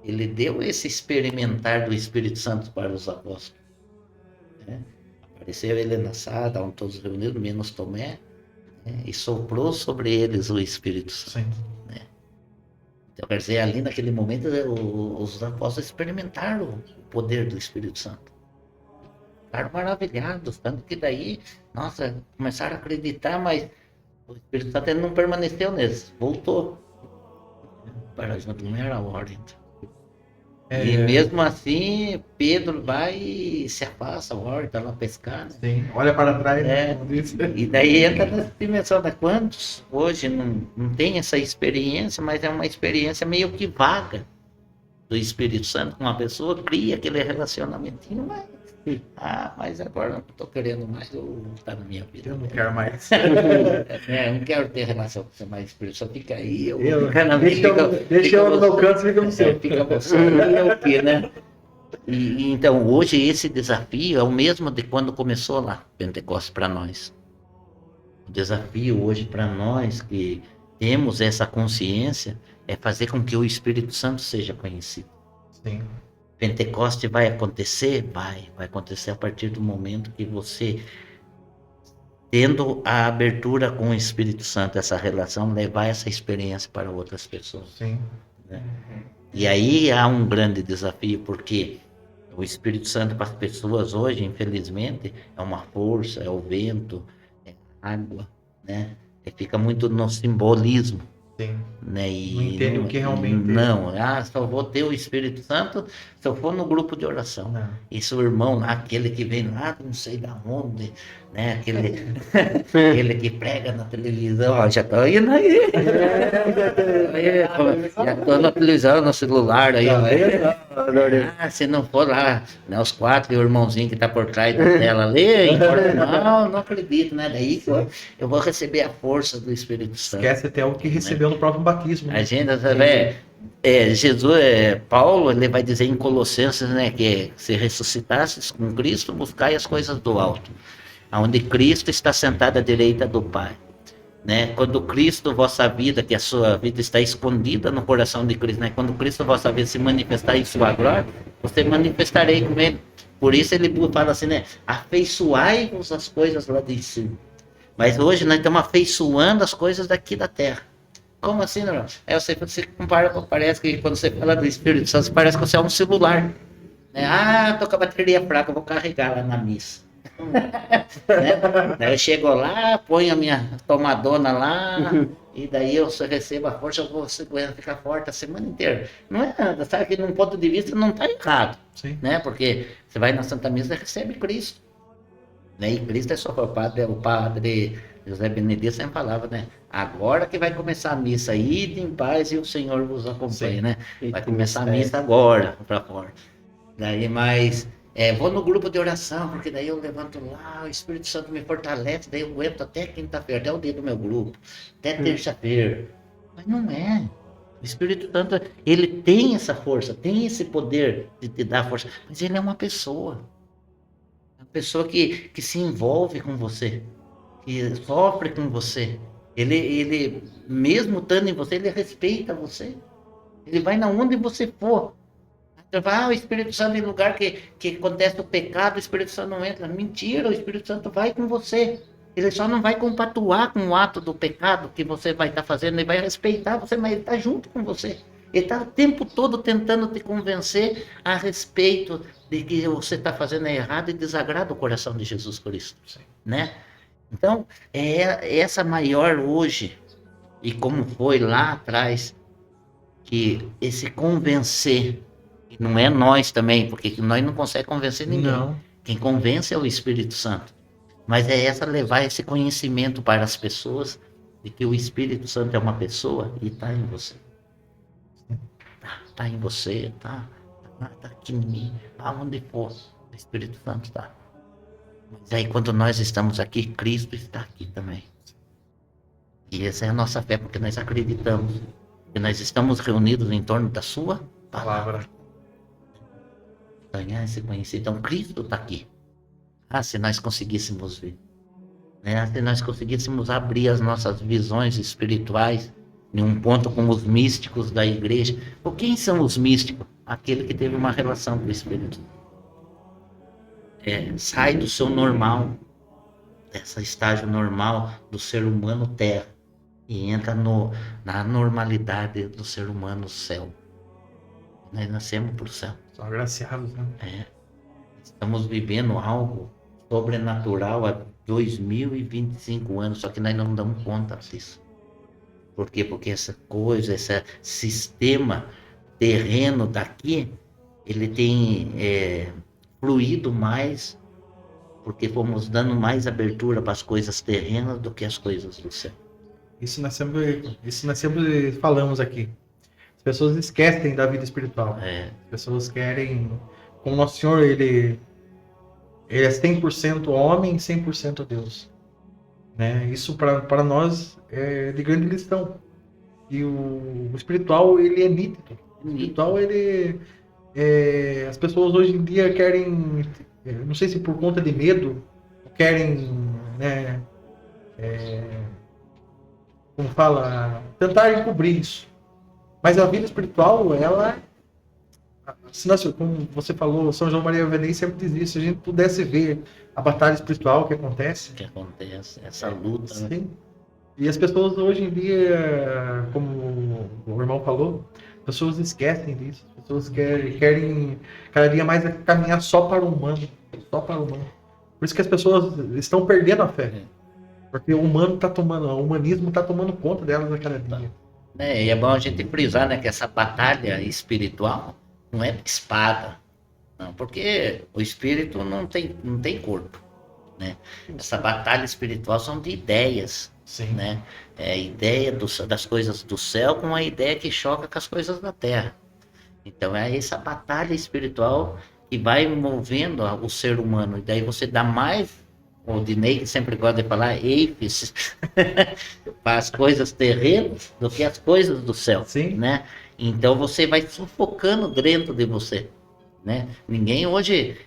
ele deu esse experimentar do Espírito Santo para os apóstolos, né? Apareceu ele na sala, estavam todos reunidos, menos Tomé, né? E soprou sobre eles o Espírito Santo. Sim. Então, quer dizer, ali naquele momento, os apóstolos experimentaram o poder do Espírito Santo. Ficaram maravilhados, tanto que daí, nossa, começaram a acreditar, mas o Espírito Santo ele não permaneceu neles, voltou. Para junto, não era a ordem. E mesmo assim, Pedro vai e se afasta, volta lá pescar, né? Sim, olha para trás, né? E daí entra nessa dimensão da quantos hoje não tem essa experiência, mas é uma experiência meio que vaga do Espírito Santo com uma pessoa, cria aquele relacionamentinho, mas agora não estou querendo mais, tá na minha vida. Eu não quero mais. Eu não quero ter relação com você mais, Espírito Santo, fica aí, eu vou ficar na minha. Deixa eu no meu canto, fica no seu. Fica você e eu aqui, né? E então, hoje esse desafio é o mesmo de quando começou lá, Pentecostes para nós. O desafio hoje para nós que temos essa consciência é fazer com que o Espírito Santo seja conhecido. Sim. Pentecostes vai acontecer? Vai acontecer a partir do momento que você, tendo a abertura com o Espírito Santo, essa relação, levar essa experiência para outras pessoas. Sim. Né? E aí há um grande desafio, porque o Espírito Santo para as pessoas hoje, infelizmente, é uma força, é o vento, é a água, né? Fica muito no simbolismo. Sim. Né? E não entende o que realmente só vou ter o Espírito Santo se eu for no grupo de oração. Não. E seu irmão lá, aquele que vem lá, não sei da onde, né? Aquele que prega na televisão, ó, já tô indo aí. Já tô na televisão, no celular aí. Se não for lá, né, os 4 e o irmãozinho que tá por trás da tela ali, não acredito, né? Daí que eu vou receber a força do Espírito Santo. Esquece até o que recebeu no próprio batismo. Né? A gente, Jesus, Paulo, ele vai dizer em Colossenses, né, que se ressuscitasses com Cristo, buscai as coisas do alto, onde Cristo está sentado à direita do Pai. Né? Quando Cristo, vossa vida, que a sua vida está escondida no coração de Cristo, né? Quando Cristo, vossa vida, se manifestar em sua glória, você manifestarei com ele. Por isso ele fala assim, né? Afeiçoai-vos as coisas lá de cima. Mas hoje nós estamos afeiçoando as coisas daqui da terra. Como assim, não? Você compara, parece que quando você fala do Espírito Santo, parece que você é um celular. Né? Tô com a bateria fraca, eu vou carregar lá na missa. Né? Daí eu chego lá, ponho a minha tomadona lá, e daí eu só recebo a força, eu vou ficar forte a semana inteira. Não é nada, sabe que num ponto de vista não está errado, Sim. né? Porque você vai na Santa Missa e recebe Cristo. Né? E Cristo é só o padre José Benedito sempre falava, né? Agora que vai começar a missa, ide em paz e o Senhor vos acompanhe, Sim. né? E Vai que começar a mistério. missa agora, para fora. Daí, mas vou no grupo de oração, porque daí eu levanto lá, o Espírito Santo me fortalece, daí eu aguento até quinta-feira, até o dia do meu grupo, até terça-feira. Mas não é. O Espírito Santo, ele tem essa força, tem esse poder de te dar força, mas ele é uma pessoa. Uma pessoa que se envolve com você, que sofre com você. Ele, mesmo estando em você, ele respeita você. Ele vai na onde você for. Você vai, o Espírito Santo em lugar que acontece o pecado, o Espírito Santo não entra. Mentira, o Espírito Santo vai com você. Ele só não vai compatuar com o ato do pecado que você vai estar fazendo, ele vai respeitar você, mas ele está junto com você. Ele está o tempo todo tentando te convencer a respeito de que você está fazendo errado e desagrada o coração de Jesus Cristo. Né? Então, é essa maior hoje, e como foi lá atrás, que esse convencer, não é nós também, porque nós não conseguimos convencer ninguém. Não. Quem convence é o Espírito Santo. Mas é essa levar esse conhecimento para as pessoas de que o Espírito Santo é uma pessoa e está em você. Está em você, está aqui em mim, aonde for, o Espírito Santo está. Mas aí quando nós estamos aqui, Cristo está aqui também. E essa é a nossa fé, porque nós acreditamos que nós estamos reunidos em torno da sua palavra. Ganhar esse conhecimento. Então Cristo está aqui. Se nós conseguíssemos ver. Né? Se nós conseguíssemos abrir as nossas visões espirituais em um ponto com os místicos da igreja. Por quem são os místicos? Aquele que teve uma relação com o Espírito. Sai do seu normal, desse estágio normal do ser humano terra, e entra na normalidade do ser humano céu. Nós nascemos para o céu. São agraciados, né? Estamos vivendo algo sobrenatural há 2025 anos, só que nós não damos conta disso. Por quê? Porque essa coisa, esse sistema terreno daqui, ele tem fluído mais, porque fomos dando mais abertura para as coisas terrenas do que as coisas do céu. Isso nós sempre falamos aqui. As pessoas esquecem da vida espiritual. As pessoas querem... Como Nosso Senhor, ele é 100% homem e 100% Deus. Né? Isso para nós é de grande lição. E o espiritual, ele é nítido. O espiritual, as pessoas hoje em dia querem, não sei se por conta de medo, querem, né, como fala, tentar encobrir isso. Mas a vida espiritual, ela, se nós, como você falou, São João Maria Vianney sempre diz isso, se a gente pudesse ver a batalha espiritual que acontece. Essa luta. Sim. Né? E as pessoas hoje em dia, como o irmão falou, as pessoas esquecem disso. As pessoas querem cada dia mais caminhar só para o humano. Só para o humano. Por isso que as pessoas estão perdendo a fé. Porque o humanismo está tomando conta delas a cada dia. E é bom a gente frisar, né, que essa batalha espiritual não é espada. Não, porque o espírito não tem corpo. Né? Essa batalha espiritual são de ideias. Sim. Né? É a ideia das coisas do céu com a ideia que choca com as coisas da terra. Então é essa batalha espiritual que vai movendo o ser humano. E daí você dá mais, o Dinei que sempre gosta de falar, ênfase para as coisas terrenas do que as coisas do céu. Sim. Né? Então você vai sufocando dentro de você. Né? Ninguém hoje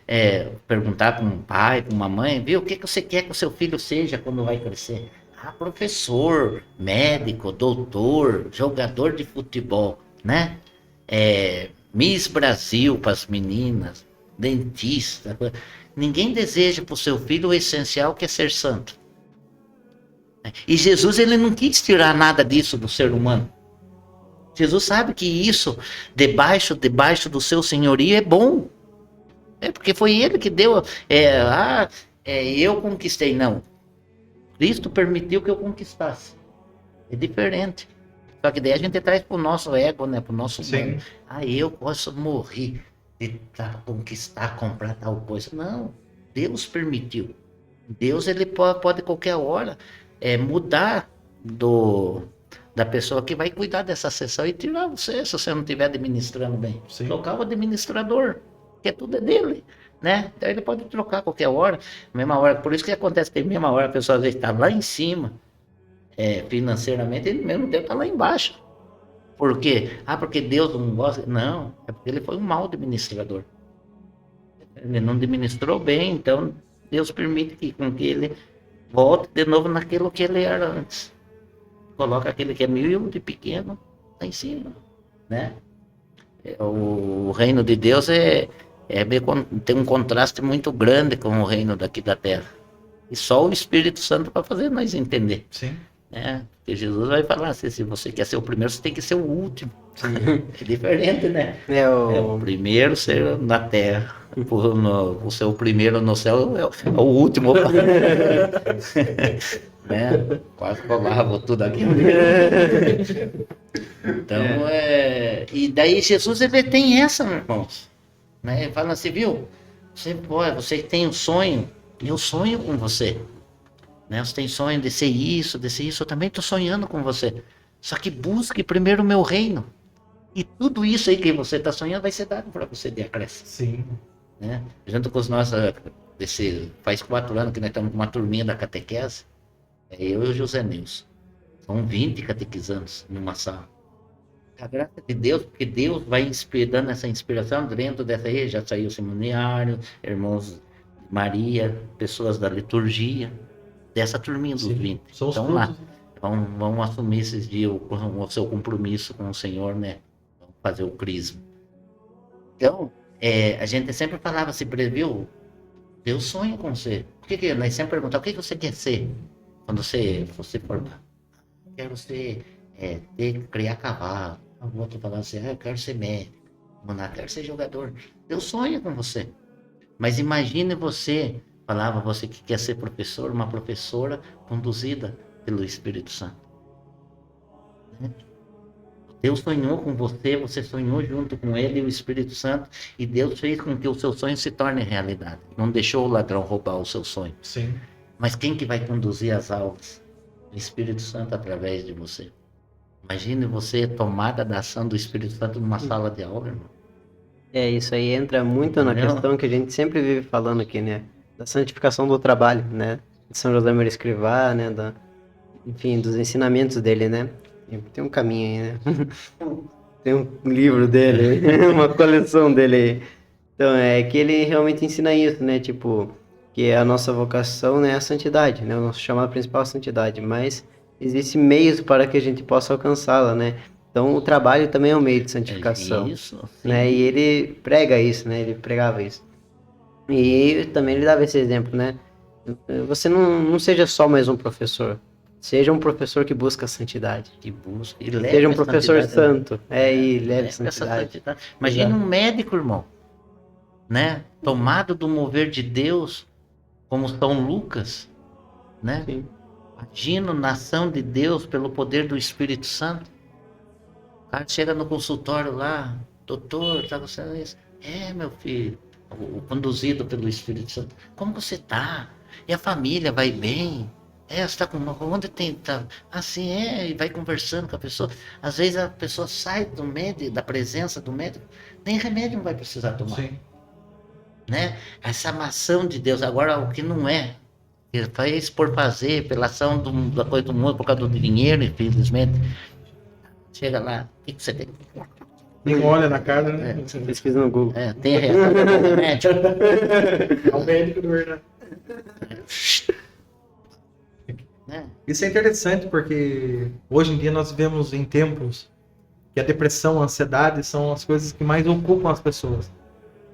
perguntar para um pai, para uma mãe, viu, o que você quer que o seu filho seja quando vai crescer? Professor, médico, doutor, jogador de futebol, né? Miss Brasil para as meninas, dentista. Ninguém deseja para o seu filho o essencial que é ser santo. E Jesus, ele não quis tirar nada disso do ser humano. Jesus sabe que isso, debaixo do seu senhorio, é bom. Porque foi ele que deu. Eu conquistei, não. Cristo permitiu que eu conquistasse. É diferente. Só que daí a gente traz pro nosso ego, né? Pro nosso Sim. mundo. Eu posso morrer de conquistar, comprar tal coisa. Não. Deus permitiu. Deus, ele pode qualquer hora mudar da pessoa que vai cuidar dessa sessão e tirar você, se você não estiver administrando bem. Sim. Trocar o administrador, que tudo é dele, né? Então ele pode trocar a qualquer hora, mesma hora. Por isso que acontece que a mesma hora a pessoa às vezes está lá em cima, financeiramente, ele mesmo tempo está lá embaixo. Por quê? Porque Deus não gosta? Não, é porque ele foi um mau administrador. Ele não administrou bem, então Deus permite com que ele volte de novo naquilo que ele era antes. Coloca aquele que é humilde, pequeno, lá em cima, né? O reino de Deus tem um contraste muito grande com o reino daqui da terra. E só o Espírito Santo para fazer nós entender. Sim. Porque Jesus vai falar assim, se você quer ser o primeiro, você tem que ser o último. É diferente, né? O primeiro ser na terra. O seu primeiro no céu é o último. Né? Quase colava tudo aqui. Então, e daí Jesus, ele tem essa, meus irmãos. Né? Ele fala assim, viu? Você tem um sonho, eu sonho com você. Né? Você tem sonho de ser isso, eu também estou sonhando com você. Só que busque primeiro o meu reino. E tudo isso aí que você está sonhando vai ser dado para você de acréscimo. Sim. Né? Junto com os nossos, faz 4 anos que nós estamos com uma turminha da catequese. Eu e o José Nilson. São 20 catequizantes numa sala. A graça de Deus, porque Deus vai dando essa inspiração dentro dessa aí. Já saiu o seminariano, irmãos Maria, pessoas da liturgia, dessa turminha dos 20. Estão lá. Vão assumir esses dias o seu compromisso com o Senhor, né? Vão fazer o crisma. Então, a gente sempre falava assim, viu? Deus sonha com você. Nós sempre perguntamos, o que você quer ser? Quando você for, quero ser, criar cavalo. O outro falava assim, eu quero ser médico. Quero ser jogador. Deus sonha com você. Mas imagine você que quer ser professor, uma professora conduzida pelo Espírito Santo. Deus sonhou com você, você sonhou junto com ele e o Espírito Santo, e Deus fez com que o seu sonho se torne realidade. Não deixou o ladrão roubar o seu sonho. Sim. Mas quem que vai conduzir as aulas? O Espírito Santo através de você. Imagine você tomada da ação do Espírito Santo numa sala de aula, irmão. Isso aí entra muito na questão que a gente sempre vive falando aqui, né? Da santificação do trabalho, né? De São José Maria Escrivá, né? Enfim, dos ensinamentos dele, né? Tem um caminho aí, né? Tem um livro dele, uma coleção dele aí. Então, que ele realmente ensina isso, né? Tipo, que a nossa vocação, né, é a santidade, né? O nosso chamado principal é a santidade, mas existem meios para que a gente possa alcançá-la, né? Então, o trabalho também é um meio de santificação. Isso, né? E ele prega isso, né? Ele pregava isso. E também ele dava esse exemplo, né? Você não seja só mais um professor. Seja um professor que busca a santidade. Seja um professor santo. E leve santidade. Imagina um médico, irmão, né? Tomado do mover de Deus, como São Lucas, né? Sim. Agindo na ação de Deus pelo poder do Espírito Santo. O cara chega no consultório lá, doutor, tá acontecendo isso? Meu filho, conduzido pelo Espírito Santo. Como você tá? E a família vai bem? Você tá com onde tem? Tá assim, e vai conversando com a pessoa. Às vezes a pessoa sai do médico, da presença do médico, nem remédio não vai precisar tomar. Sim. Né? Essa ação de Deus, agora o que não é, ele faz por fazer, pela ação da coisa do mundo, por causa do dinheiro, infelizmente. Chega lá, o que você tem? Nem olha na cara, né? Pesquisa no Google. Tem a reação do médico. É o médico do verdade. Isso é interessante porque hoje em dia nós vivemos em tempos que a depressão, a ansiedade são as coisas que mais ocupam as pessoas.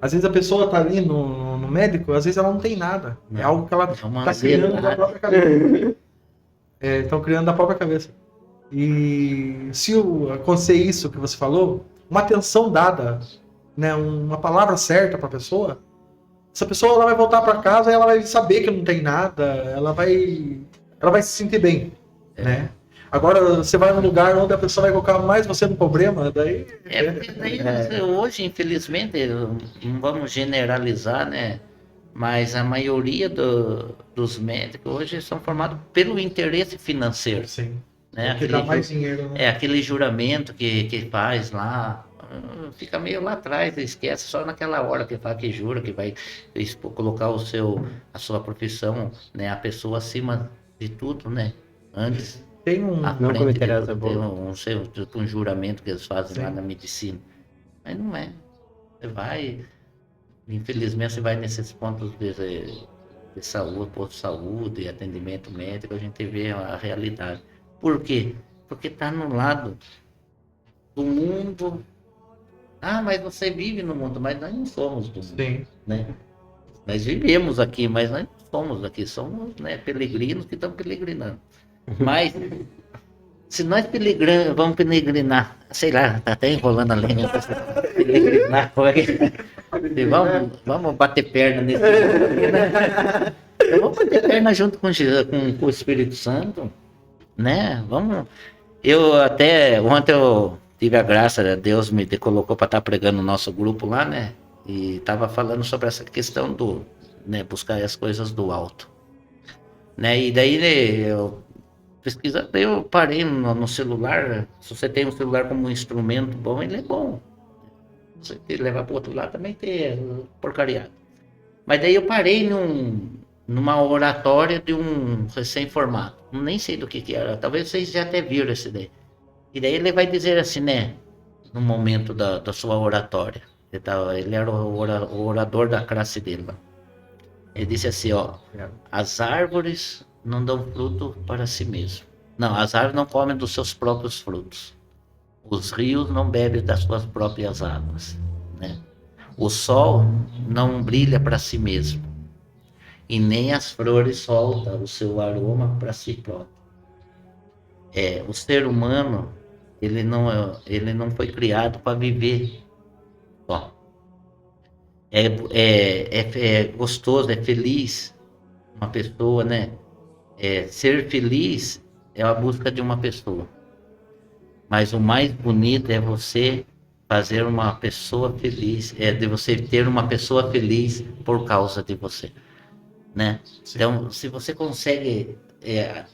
Às vezes a pessoa tá ali no médico, às vezes ela não tem nada. Não, é algo que ela tá criando da própria cabeça. Estão criando da própria cabeça. E se acontecer isso que você falou, uma atenção dada, né, uma palavra certa para a pessoa, essa pessoa ela vai voltar para casa e ela vai saber que não tem nada, ela vai se sentir bem, né? Agora você vai num lugar onde a pessoa vai colocar mais você no problema, daí. Porque daí hoje, infelizmente, não vamos generalizar, né? Mas a maioria dos médicos hoje são formados pelo interesse financeiro. Sim. Né? Porque dá mais dinheiro, né? Aquele juramento que faz lá, fica meio lá atrás, esquece só naquela hora que fala que jura, que vai colocar a sua profissão, né? A pessoa acima de tudo, né? Antes. Tem um. À Não frente cometerás de- aborto. tipo um juramento que eles fazem lá Sim. na medicina. Mas não é. Você vai, infelizmente, você vai nesses pontos de saúde, posto de saúde, atendimento médico, a gente vê a realidade. Por quê? Porque está no lado do mundo. Ah, mas você vive no mundo, mas nós não somos do mundo, Sim. né? Nós vivemos aqui, mas nós não somos aqui, somos, né, peregrinos que estão peregrinando. Mas se nós vamos peregrinar, sei lá, tá até enrolando a língua, peregrinar, como é que... E vamos bater perna nesse né? Então, vamos bater perna junto com o Espírito Santo, né? Vamos. Ontem eu tive a graça, Deus me colocou para estar pregando no nosso grupo lá, né? E estava falando sobre essa questão do, né, buscar as coisas do alto, né? E daí, né, eu pesquisando, eu parei no celular. Se você tem um celular como um instrumento bom, ele é bom. Se você levar para o outro lado também tem porcariado. Mas daí eu parei numa oratória de um recém-formado. Nem sei do que era. Talvez vocês já até viram esse daí. E daí ele vai dizer assim, né? No momento da sua oratória. Ele era o orador da classe dele lá. Ele disse assim, ó. As árvores não dão fruto para si mesmo. Não, as árvores não comem dos seus próprios frutos. Os rios não bebem das suas próprias águas, né? O sol não brilha para si mesmo. E nem as flores soltam o seu aroma para si próprio. O ser humano, ele não foi criado para viver só. É gostoso, é feliz uma pessoa, né? Ser feliz é a busca de uma pessoa. Mas o mais bonito é você fazer uma pessoa feliz, de você ter uma pessoa feliz por causa de você, né? Sim. Então, se você consegue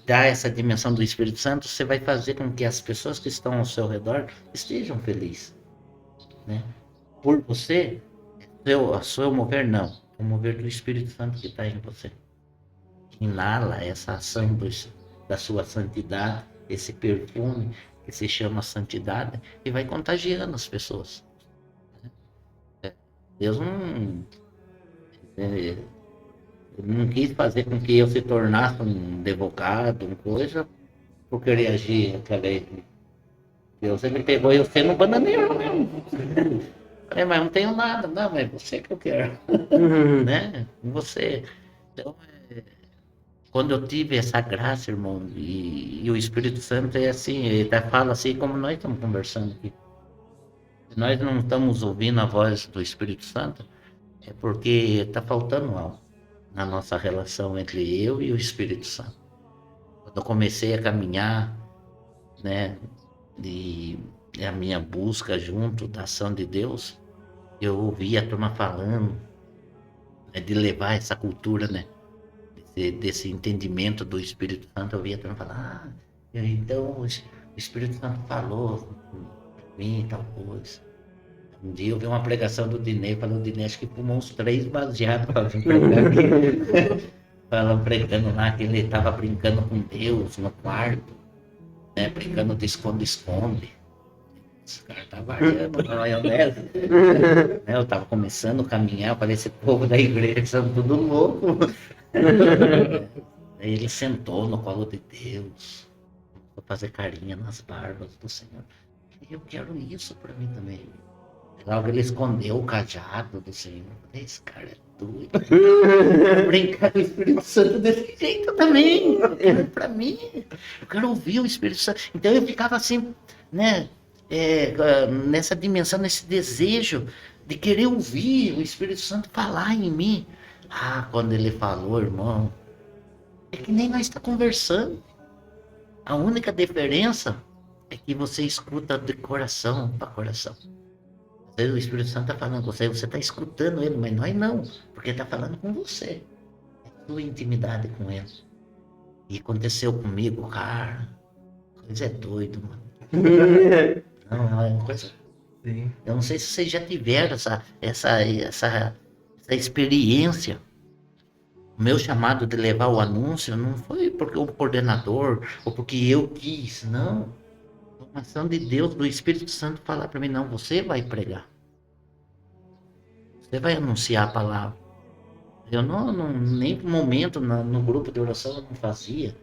dar essa dimensão do Espírito Santo, você vai fazer com que as pessoas que estão ao seu redor estejam felizes, né? Por você, o seu mover não, o mover do Espírito Santo que está em você. Inala essa ação da sua santidade, esse perfume que se chama santidade, e vai contagiando as pessoas. Deus não quis fazer com que eu se tornasse um advogado, uma coisa, porque eu queria agir através de Deus. Ele pegou eu sendo um bananeiro mesmo. Falei, mas não tenho nada. Não, mas você que eu quero. Né? Você. Então, quando eu tive essa graça, irmão, e o Espírito Santo é assim, ele até fala assim como nós estamos conversando aqui. Se nós não estamos ouvindo a voz do Espírito Santo, é porque está faltando algo na nossa relação entre eu e o Espírito Santo. Quando eu comecei a caminhar, né, e a minha busca junto da ação de Deus, eu ouvi a turma falando, né, de levar essa cultura, né, desse entendimento do Espírito Santo. Eu via a turma falar, então o Espírito Santo falou pra mim tal coisa. Um dia eu vi uma pregação do Dinei, falou, o Dinei acho que fumou uns 3 baseados para vir pregar aqui. Falando, pregando lá que ele estava brincando com Deus no quarto, né, brincando de esconde-esconde. Esse cara tá variando na maionese. Eu tava começando a caminhar, falei, esse povo da igreja que são tudo louco. Aí ele sentou no colo de Deus, para fazer carinha nas barbas do Senhor. E eu quero isso para mim também. Logo ele escondeu o cajado do Senhor. Falei, esse cara é doido. Brincar com o Espírito Santo desse jeito também. Eu quero pra mim. Eu quero ouvir o Espírito Santo. Então eu ficava assim, né? Nessa dimensão, nesse desejo de querer ouvir o Espírito Santo falar em mim. Quando ele falou, irmão, é que nem nós estamos conversando. A única diferença é que você escuta de coração para coração. Às vezes o Espírito Santo está falando com você, você está escutando ele, mas nós não, porque ele está falando com você. É sua intimidade com ele. E aconteceu comigo, cara. Coisa é doido, mano. Não, é uma coisa. Sim. Eu não sei se vocês já tiveram essa experiência. O meu chamado de levar o anúncio não foi porque o coordenador ou porque eu quis, não. Foi uma ação de Deus, do Espírito Santo falar para mim, não, você vai pregar. Você vai anunciar a palavra. Eu nem por momento no grupo de oração eu não fazia.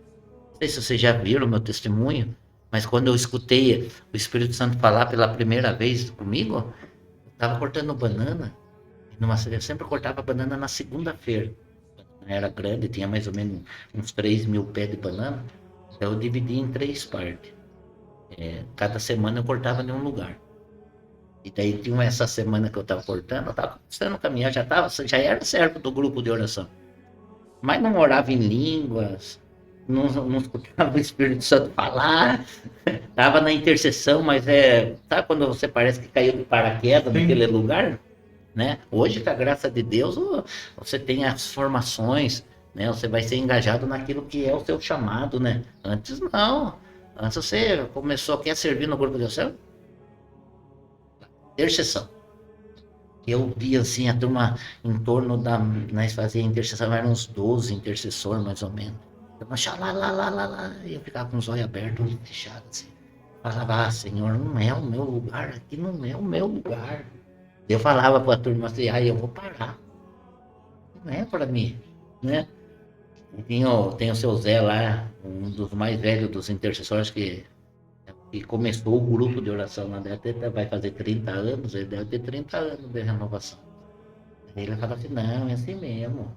Não sei se vocês já viram o meu testemunho, mas quando eu escutei o Espírito Santo falar pela primeira vez comigo, eu estava cortando banana. Eu sempre cortava banana na segunda-feira. Era grande, tinha mais ou menos uns 3.000 pés de banana. Então eu dividi em 3 partes. Cada semana eu cortava em um lugar. E daí tinha essa semana que eu estava cortando, eu estava começando a caminhar, já era servo do grupo de oração. Mas não orava em línguas, não escutava o Espírito Santo falar, estava na intercessão, mas sabe quando você parece que caiu de paraquedas naquele lugar? Né? Hoje, com a graça de Deus, você tem as formações, né? Você vai ser engajado naquilo que é o seu chamado, né? Antes não. Antes você começou a servir no grupo de oração. Intercessão. Eu vi assim a turma em torno nós fazíamos intercessão, eram uns 12 intercessores mais ou menos. Eu achava lá, e eu ficava com os olhos abertos, olhos fechados assim. Falava, Senhor, não é o meu lugar, aqui não é o meu lugar. Eu falava para a turma assim, eu vou parar. Não é para mim, né? E tem o seu Zé lá, um dos mais velhos dos intercessores que começou o grupo de oração lá, vai fazer 30 anos, ele deve ter 30 anos de renovação. Ele fala assim, não, é assim mesmo.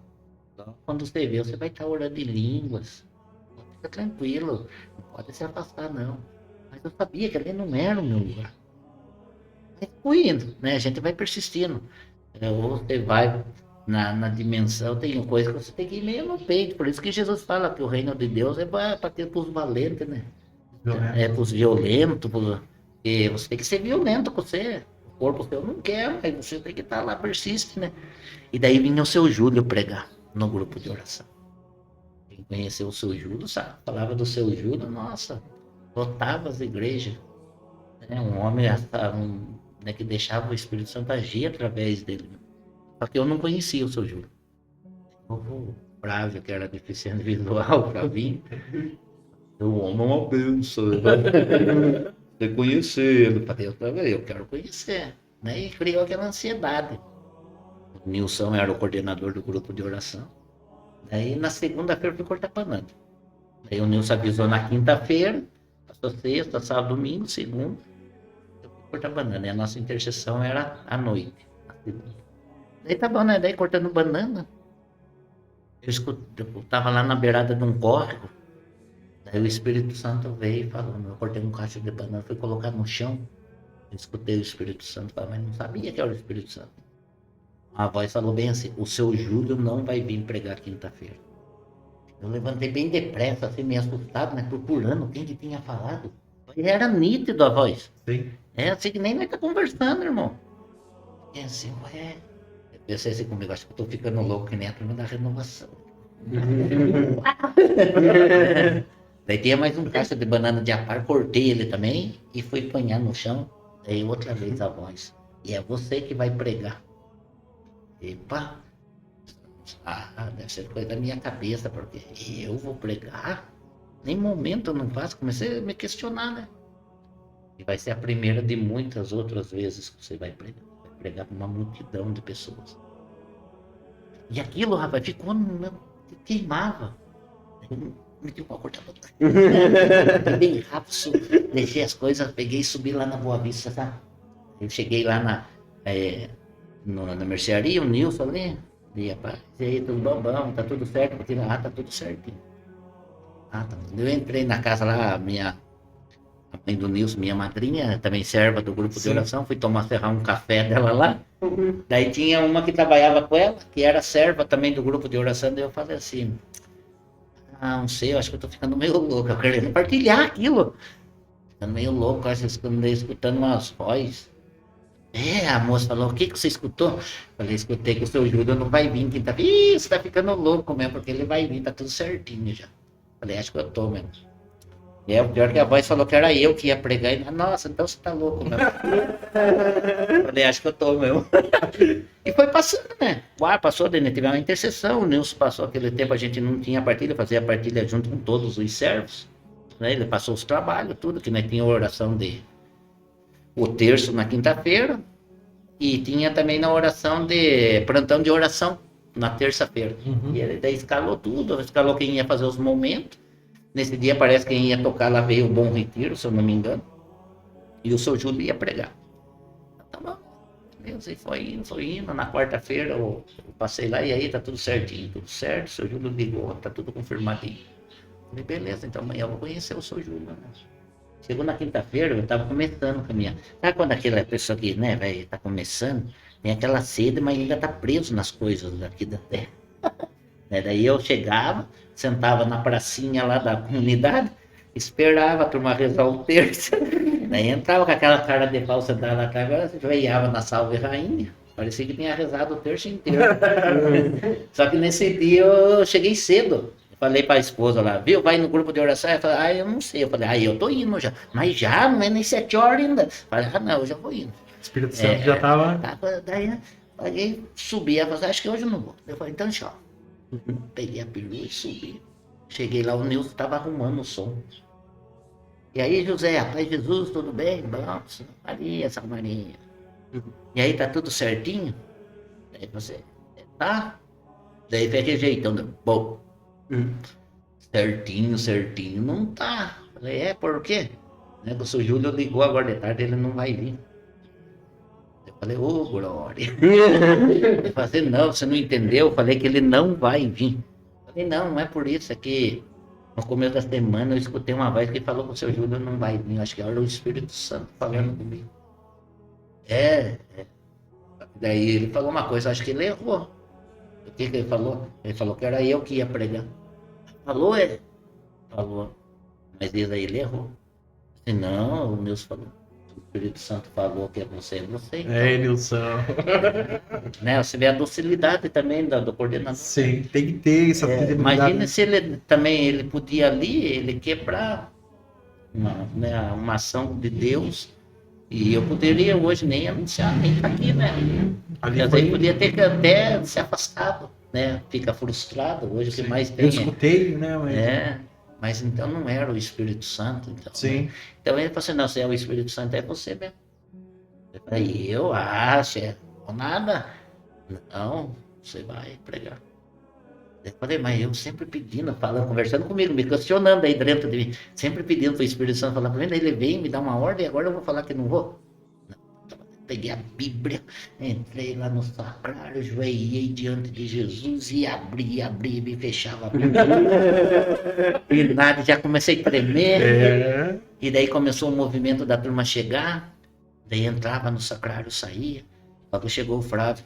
Quando você vê, você vai estar orando em línguas. Fica tranquilo, não pode se afastar não. Mas eu sabia que ali não era o meu lugar. Fui indo, né? A gente vai persistindo. Ou você vai na dimensão, tem coisa que você tem que ir meio no peito. Por isso que Jesus fala que o reino de Deus é para ter os valentes, né? É para os violentos, porque você tem que ser violento com você. O corpo seu não quer, mas você tem que estar lá, persiste, né? E daí vinha o seu Júlio pregar no grupo de oração. Quem conheceu o seu Júlio, sabe? Falava do seu Júlio, nossa, lotava as igrejas. Né? Um homem né, que deixava o Espírito Santo agir através dele. Só que eu não conhecia o seu Júlio. O Flávio, que era deficiente visual, para vir. O homem é uma benção. Você conhecer ele. Eu quero conhecer. Né? E criou aquela ansiedade. O Nilson era o coordenador do grupo de oração. Daí na segunda-feira eu fui cortar banana. Daí o Nilson avisou na quinta-feira, passou sexta, sábado, domingo, segunda. Eu fui cortar banana. E a nossa intercessão era à noite. Daí tá bom, né? Daí cortando banana. Eu tava lá na beirada de um córrego. Daí o Espírito Santo veio e falou, eu cortei um cacho de banana, fui colocar no chão. Eu escutei o Espírito Santo falar, mas não sabia que era o Espírito Santo. A voz falou bem assim, o seu Júlio não vai vir pregar quinta-feira. Eu levantei bem depressa, assim, meio assustado, né? Procurando quem que tinha falado. E era nítido a voz. Sim. É assim que nem nós tá conversando, irmão. E assim, eu pensei assim comigo, acho que eu tô ficando louco que nem a turma da renovação. Daí tinha mais um caixa de banana de apar, cortei ele também e fui apanhar no chão. Daí outra vez a voz. E é você que vai pregar. Epa! Deve ser coisa da minha cabeça, porque eu vou pregar? Nem momento eu não faço. Comecei a me questionar, né? E vai ser a primeira de muitas outras vezes que você vai pregar. Vai pregar para uma multidão de pessoas. E aquilo, rapaz, queimava. Me deu uma cortada. Bem rápido, deixei as coisas, peguei e subi lá na Boa Vista, sabe? Eu cheguei lá na mercearia, o Nilson ali, e rapaz, e aí, tudo bom, tá tudo certo? Tá tudo certinho. Tá. Eu entrei na casa lá, a mãe do Nilson, minha madrinha, também serva do grupo de oração, fui serrar um café dela lá. Daí tinha uma que trabalhava com ela, que era serva também do grupo de oração, daí eu falei assim, Ah, não sei, eu acho que eu tô ficando meio louco. Eu querendo partilhar aquilo. Ficando meio louco, acho que eu andei escutando umas vozes. A moça falou, o que você escutou? Falei, escutei que o seu Júlio não vai vir quinta-feira. Ih, você tá ficando louco mesmo, porque ele vai vir, tá tudo certinho já. Falei, acho que eu tô mesmo. E o pior que a voz falou que era eu que ia pregar. E, nossa, então você tá louco mesmo. Falei, acho que eu tô mesmo. E foi passando, né? Passou, teve uma intercessão. O Nilson passou aquele tempo, a gente não tinha partilha, fazia partilha junto com todos os servos. Né? Ele passou os trabalhos, tudo, que nós tinha oração de o terço na quinta-feira. E tinha também na oração de plantão de oração na terça-feira. E ele daí escalou tudo, escalou quem ia fazer os momentos. Nesse dia parece que quem ia tocar lá veio o Bom Retiro, se eu não me engano. E o seu Júlio ia pregar. Tá bom. Beleza, e foi indo. Na quarta-feira eu passei lá e aí tá tudo certinho, tudo certo. O seu Júlio ligou, tá tudo confirmadinho. Falei, beleza, então amanhã eu vou conhecer o seu Júlio. Né? Chegou na quinta-feira, eu tava começando a caminhar. Sabe quando aquela pessoa que, né, velho, tá começando, tem aquela sede, mas ainda tá preso nas coisas daqui da terra. Né? Daí eu chegava, sentava na pracinha lá da comunidade, esperava a turma rezar o terço. Daí entrava com aquela cara de pau sentada na cara, veiava na Salve Rainha. Parecia que tinha rezado o terço inteiro. Só que nesse dia eu cheguei cedo. Falei pra esposa lá, viu? Vai no grupo de oração. Ela falou, eu não sei. Eu falei, eu tô indo já. Mas já, não é nem 7 horas ainda. Falei, não, eu já vou indo. O Espírito Santo já tava... Daí, paguei, subi. Ela falou, acho que hoje eu não vou. Eu falei, então tchau. Peguei a perua e subi. Cheguei lá, o Nilson tava arrumando o som. E aí, José, Pai Jesus, tudo bem? Nossa, Maria, São Maria. E aí, tá tudo certinho? Daí você, tá? Daí foi aquele jeitão, bom. Certinho, não tá. Falei, por quê? Né, o seu Júlio ligou agora de tarde, ele não vai vir. Eu falei, Glória. Ele falou assim, não, você não entendeu? Eu falei que ele não vai vir. Eu falei, não é por isso, é que no começo da semana eu escutei uma voz que falou que o seu Júlio não vai vir. Eu acho que era o Espírito Santo falando comigo. Daí ele falou uma coisa, acho que ele errou. O que ele falou? Ele falou que era eu que ia pregar. Falou, Falou. Mas ele errou. Se não, o Nilson falou. O Espírito Santo falou que é você. Então. Nilson. Né? Você vê a docilidade também do coordenador. Sim, tem que ter essa imagina se ele podia ali, ele quebrar uma ação de Deus. E eu poderia hoje nem anunciar, nem estar aqui, né? Às vezes ele podia ter que até se afastado, né? Fica frustrado, hoje o que mais tem. Eu escutei, né? Mas então não era o Espírito Santo. Então, sim. Né? Então ele falou assim, não, se é o Espírito Santo, é você mesmo. Eu falei, eu acho, nada. Não, você vai pregar. Eu falei, mas eu sempre pedindo, conversando comigo, me questionando aí dentro de mim, sempre pedindo para o Espírito Santo falar para mim, daí ele vem, me dá uma ordem, e agora eu vou falar que não vou. Não, peguei a Bíblia, entrei lá no sacrário, ajoelhei diante de Jesus e abri, me fechava a Bíblia. E nada, já comecei a tremer. E daí começou o movimento da turma chegar, daí entrava no sacrário, saía, quando chegou o Flávio.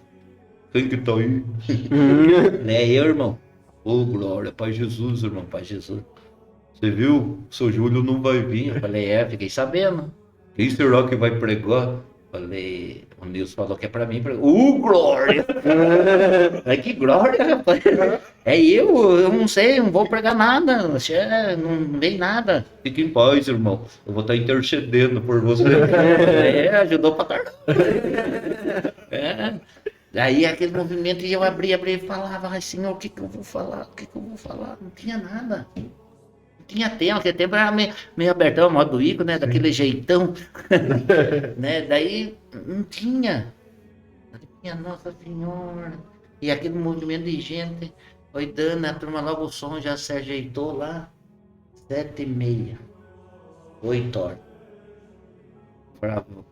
Quem que tá aí? Eu, irmão. Glória, Pai Jesus, irmão, Pai Jesus. Você viu? O seu Júlio não vai vir. Eu falei, fiquei sabendo. Quem será que vai pregar? Falei, o Nilson falou que é pra mim. Glória! Que glória, rapaz. Eu não sei, não vou pregar nada. Não vem nada. Fique em paz, irmão. Eu vou estar intercedendo por você. Ajudou pra caramba. Daí aquele movimento, e eu abria e falava, ai Senhor, o que eu vou falar? Não tinha nada. Não tinha tempo, aquele tempo era meio abertão, modo Igor, né? Daquele jeitão. Né? Daí não tinha. Nossa Senhora. E aquele movimento de gente foi dando, a turma logo o som já se ajeitou lá. 7h30. 8 horas.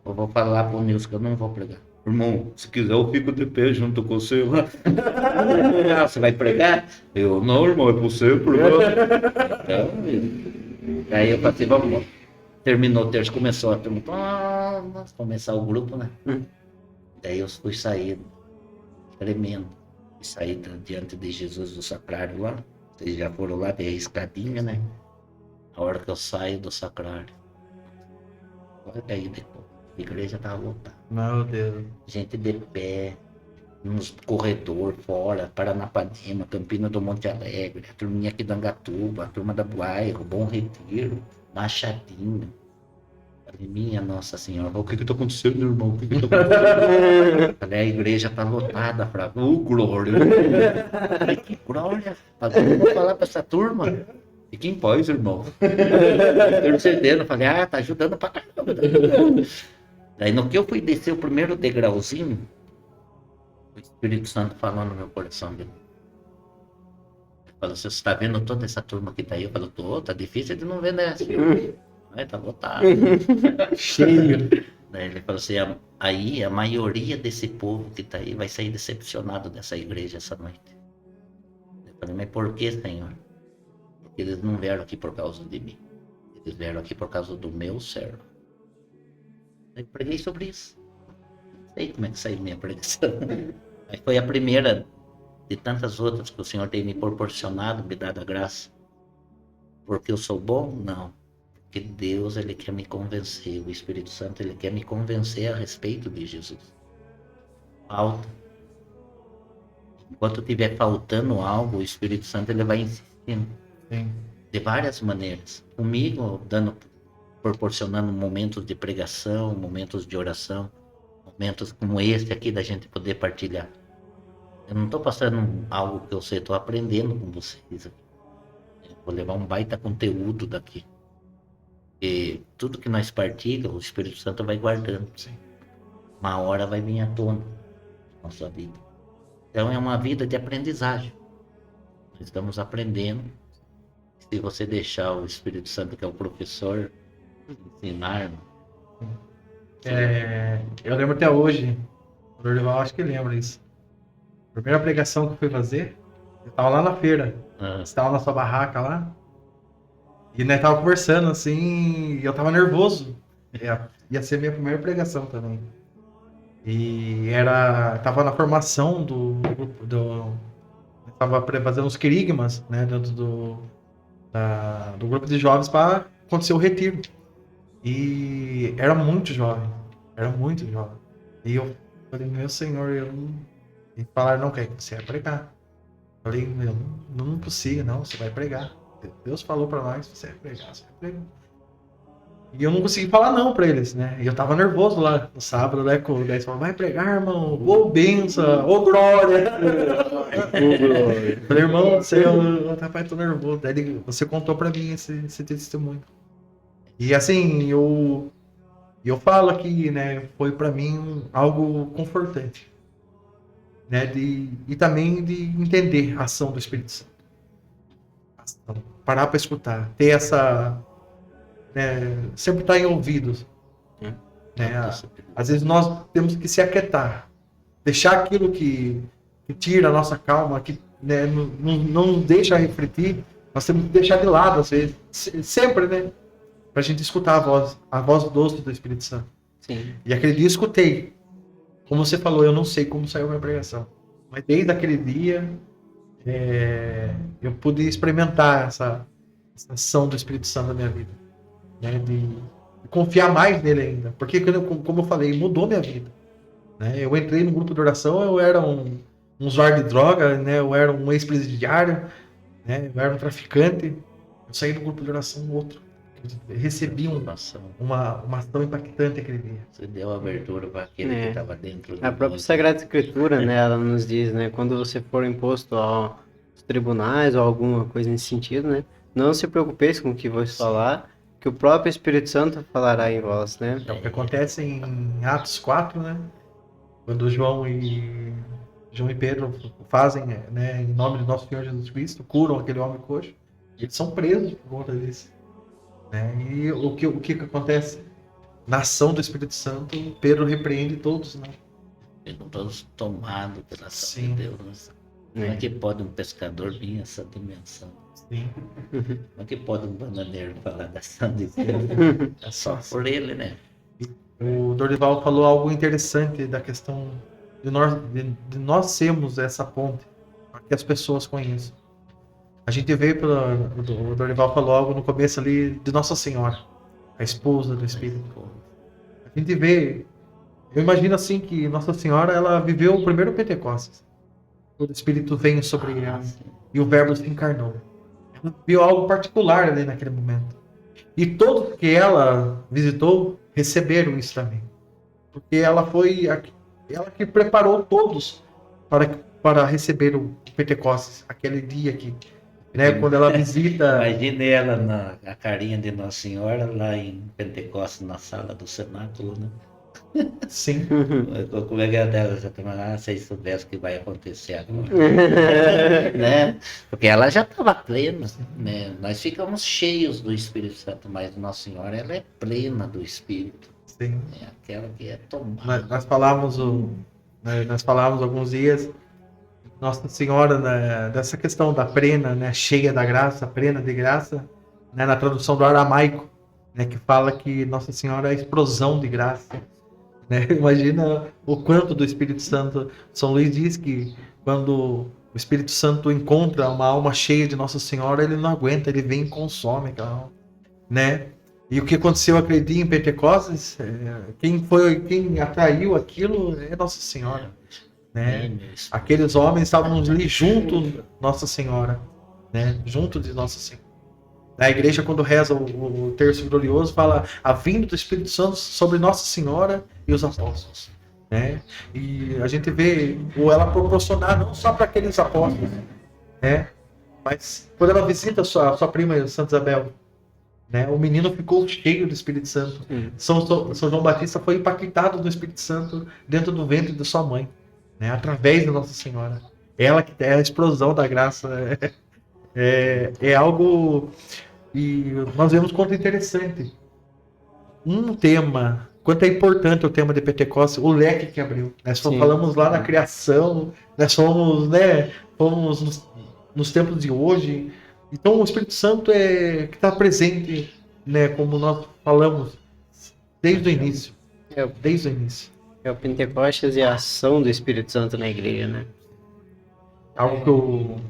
Eu vou falar pro Nilson que eu não vou pregar. Irmão, se quiser eu fico de pé junto com você lá. Você vai pregar? Eu, não, irmão, é você, Então, aí eu falei, vamos. Terminou o terço, começou a turma. Começar o grupo, né? Daí eu fui sair, tremendo. E saí diante de Jesus do sacrário lá. Vocês já foram lá ver a escadinha, né? A hora que eu saio do sacrário. Olha aí depois. A igreja tá lotada. Meu Deus. Gente de pé, nos corredor fora, Paranapanema, Campina do Monte Alegre, a turminha aqui da Angatuba, a turma da Bairro, Bom Retiro, Machadinho. Falei, minha Nossa Senhora, o que tá acontecendo, meu irmão? O que tá acontecendo? Falei, a igreja tá lotada, Flávio. Glória! Falei, que glória! Vamos falar pra essa turma? Fique em paz, irmão. Intercedendo, falei, tá ajudando pra caramba. Daí no que eu fui descer o primeiro degrauzinho, o Espírito Santo falou no meu coração dele. Ele falou, você está vendo toda essa turma que tá aí? Eu falei, tá difícil de não ver, né, filho? Aí tá lotado. Cheio. Daí ele falou assim, aí a maioria desse povo que tá aí vai sair decepcionado dessa igreja essa noite. Eu falei, mas por que, Senhor? Porque eles não vieram aqui por causa de mim. Eles vieram aqui por causa do meu servo. Eu preguei sobre isso. Não sei como é que saiu minha pregação. Aí foi a primeira de tantas outras que o Senhor tem me proporcionado, me dado a graça. Porque eu sou bom? Não. Porque Deus, Ele quer me convencer. O Espírito Santo, Ele quer me convencer a respeito de Jesus. Falta. Enquanto estiver faltando algo, o Espírito Santo, Ele vai insistindo. Sim. De várias maneiras. Comigo, proporcionando momentos de pregação, momentos de oração, momentos como esse aqui da gente poder partilhar. Eu não estou passando algo que eu sei, estou aprendendo com vocês aqui. Eu vou levar um baita conteúdo daqui. E tudo que nós partilhamos, o Espírito Santo vai guardando. Sim. Uma hora vai vir à tona na nossa vida. Então é uma vida de aprendizagem. Nós estamos aprendendo. Se você deixar o Espírito Santo, que é o professor, ensinar. Eu lembro até hoje, o Dorival acho que lembra isso. A primeira pregação que eu fui fazer, eu tava lá na feira. Você tava na sua barraca lá. E nós tava conversando assim, e eu tava nervoso. Ia ser minha primeira pregação também. E tava na formação do grupo tava fazendo os querigmas, né, dentro do grupo de jovens para acontecer o retiro. E era muito jovem. E eu falei, meu Senhor, E falaram, não, que você vai pregar. Eu falei, não é possível, não, você vai pregar. Deus falou pra nós, você vai pregar, você vai pregar. E eu não consegui falar não pra eles, né? E eu tava nervoso lá no sábado, né? Daí eles falaram, vai pregar, irmão, ô benção, ô glória. Eu falei, irmão, rapaz, tô nervoso. Daí você contou pra mim esse testemunho. E assim, eu falo aqui, né? Foi pra mim algo confortante. Né? E também de entender a ação do Espírito Santo. Parar pra escutar. Ter essa... sempre estar em ouvidos. Né? Às vezes nós temos que se aquietar. Deixar aquilo que tira a nossa calma, que né, não nos deixa refletir. Nós temos que deixar de lado, às vezes. Sempre, né? Pra gente escutar a voz doce do Espírito Santo. Sim. E aquele dia eu escutei. Como você falou, eu não sei como saiu a minha pregação. Mas desde aquele dia, eu pude experimentar essa ação do Espírito Santo na minha vida. Né? De confiar mais nele ainda. Porque, como eu falei, mudou minha vida. Né? Eu entrei no grupo de oração, eu era um usuário de droga, né? Eu era um ex-presidiário, né? Eu era um traficante. Eu saí do grupo de oração outro. Eu recebi uma ação impactante aquele dia. Você deu abertura para aquele que estava dentro. A própria Sagrada Escritura, né, ela nos diz, né, quando você for imposto aos tribunais ou alguma coisa nesse sentido, né, não se preocupeis com o que vos falar, que o próprio Espírito Santo falará em vós, né. É o que acontece em Atos 4, né, quando João e Pedro fazem, né, em nome do nosso Senhor Jesus Cristo, curam aquele homem coxo, e eles são presos por conta disso. Né? E o que acontece? Na ação do Espírito Santo, Pedro repreende todos, né? Ficam todos tomados pela ação Sim. de Deus. Como é que pode um pescador vir a essa dimensão? Sim. Como é que pode um bananeiro falar da ação de Deus? É só por ele, né? O Dorival falou algo interessante da questão de nós sermos essa ponte para que as pessoas conheçam. A gente vê, o Dorival falou algo no começo ali de Nossa Senhora, a esposa do Espírito. A gente vê, eu imagino assim que Nossa Senhora, ela viveu o primeiro Pentecostes. O Espírito veio sobre ela e o Verbo se encarnou. Ela viu algo particular ali naquele momento. E todos que ela visitou receberam isso também. Porque ela foi ela que preparou todos para receber o Pentecostes, aquele dia aqui. Né? Quando ela visita. Imagine ela a carinha de Nossa Senhora lá em Pentecostes, na sala do cenáculo, né? Sim. Como é que é dela? Vocês soubessem o que vai acontecer agora. Né? Porque ela já estava plena, né? Nós ficamos cheios do Espírito Santo, mas Nossa Senhora, ela é plena do Espírito. Sim. É aquela que é tomada. Nós falávamos alguns dias, Nossa Senhora, né, dessa questão da plena, né, cheia da graça, plena de graça, né, na tradução do aramaico, né, que fala que Nossa Senhora é a explosão de graça. Né? Imagina o quanto do Espírito Santo. São Luís diz que quando o Espírito Santo encontra uma alma cheia de Nossa Senhora, ele não aguenta, ele vem e consome aquela alma, né? E o que aconteceu aquele dia em Pentecostes, quem atraiu aquilo é Nossa Senhora, né? Aqueles homens estavam ali junto Nossa Senhora, né? Junto de Nossa Senhora. Na igreja, quando reza o terço glorioso, fala a vinda do Espírito Santo sobre Nossa Senhora e os apóstolos, né? E a gente vê ela proporcionar não só para aqueles apóstolos, né? Mas quando ela visita a sua prima Santa Isabel, né? O menino ficou cheio do Espírito Santo. São João Batista foi impactado do Espírito Santo dentro do ventre de sua mãe, né? Através de Nossa Senhora. Ela que é a explosão da graça. É algo. E nós vemos quanto interessante. Um tema, quanto é importante o tema de Pentecostes, o leque que abriu. Nós falamos lá na criação, nós fomos nos tempos de hoje. Então o Espírito Santo que está presente, né, como nós falamos, desde o início. Desde o início. É o Pentecostes e a ação do Espírito Santo na igreja, né? Algo que eu...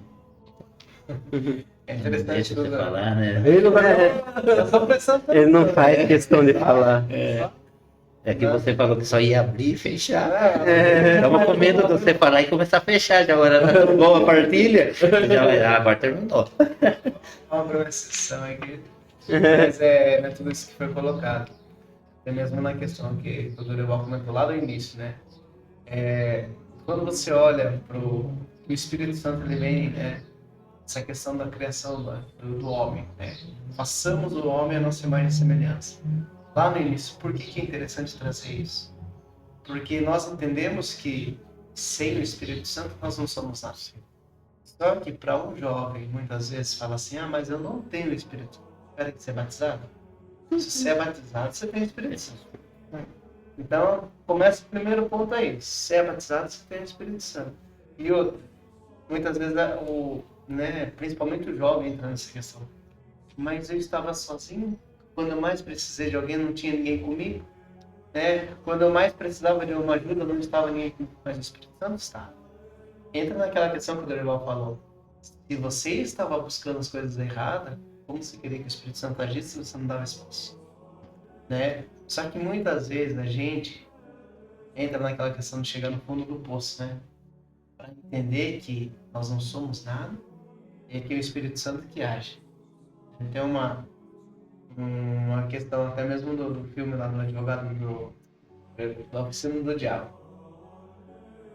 É interessante Deixa tudo. você falar, né? Ele não faz questão de falar. É que você falou que só ia abrir e fechar. Estamos com medo de você falar e começar a fechar. Já agora boa a partilha. Agora terminou. Abre uma exceção aqui. Mas não é tudo isso que foi colocado. É mesmo na questão que o Dorival comentou lá no início, né? Quando você olha para o Espírito Santo, ele vem, né? Essa questão da criação do homem, né? Façamos o homem a nossa imagem e semelhança. Lá no início, por que é interessante trazer isso? Porque nós entendemos que sem o Espírito Santo nós não somos nada. Só que para um jovem, muitas vezes fala assim, mas eu não tenho o Espírito. Espera que você é batizado? Se você é batizado, você tem o Espírito Santo. Então, começa o primeiro ponto aí. Se você é batizado, você tem o Espírito Santo. E outro, muitas vezes principalmente o jovem entra nessa questão. Mas eu estava sozinho, quando eu mais precisei de alguém, não tinha ninguém comigo, né? Quando eu mais precisava de uma ajuda, não estava ninguém comigo, mas o Espírito Santo estava. Entra naquela questão que o Dorival falou. Se você estava buscando as coisas erradas, como você queria que o Espírito Santo agisse se você não dava espaço? Né? Só que muitas vezes a gente entra naquela questão de chegar no fundo do poço, né? Para entender que nós não somos nada, e que é o Espírito Santo que age. Tem uma questão até mesmo do filme lá do advogado da oficina do diabo.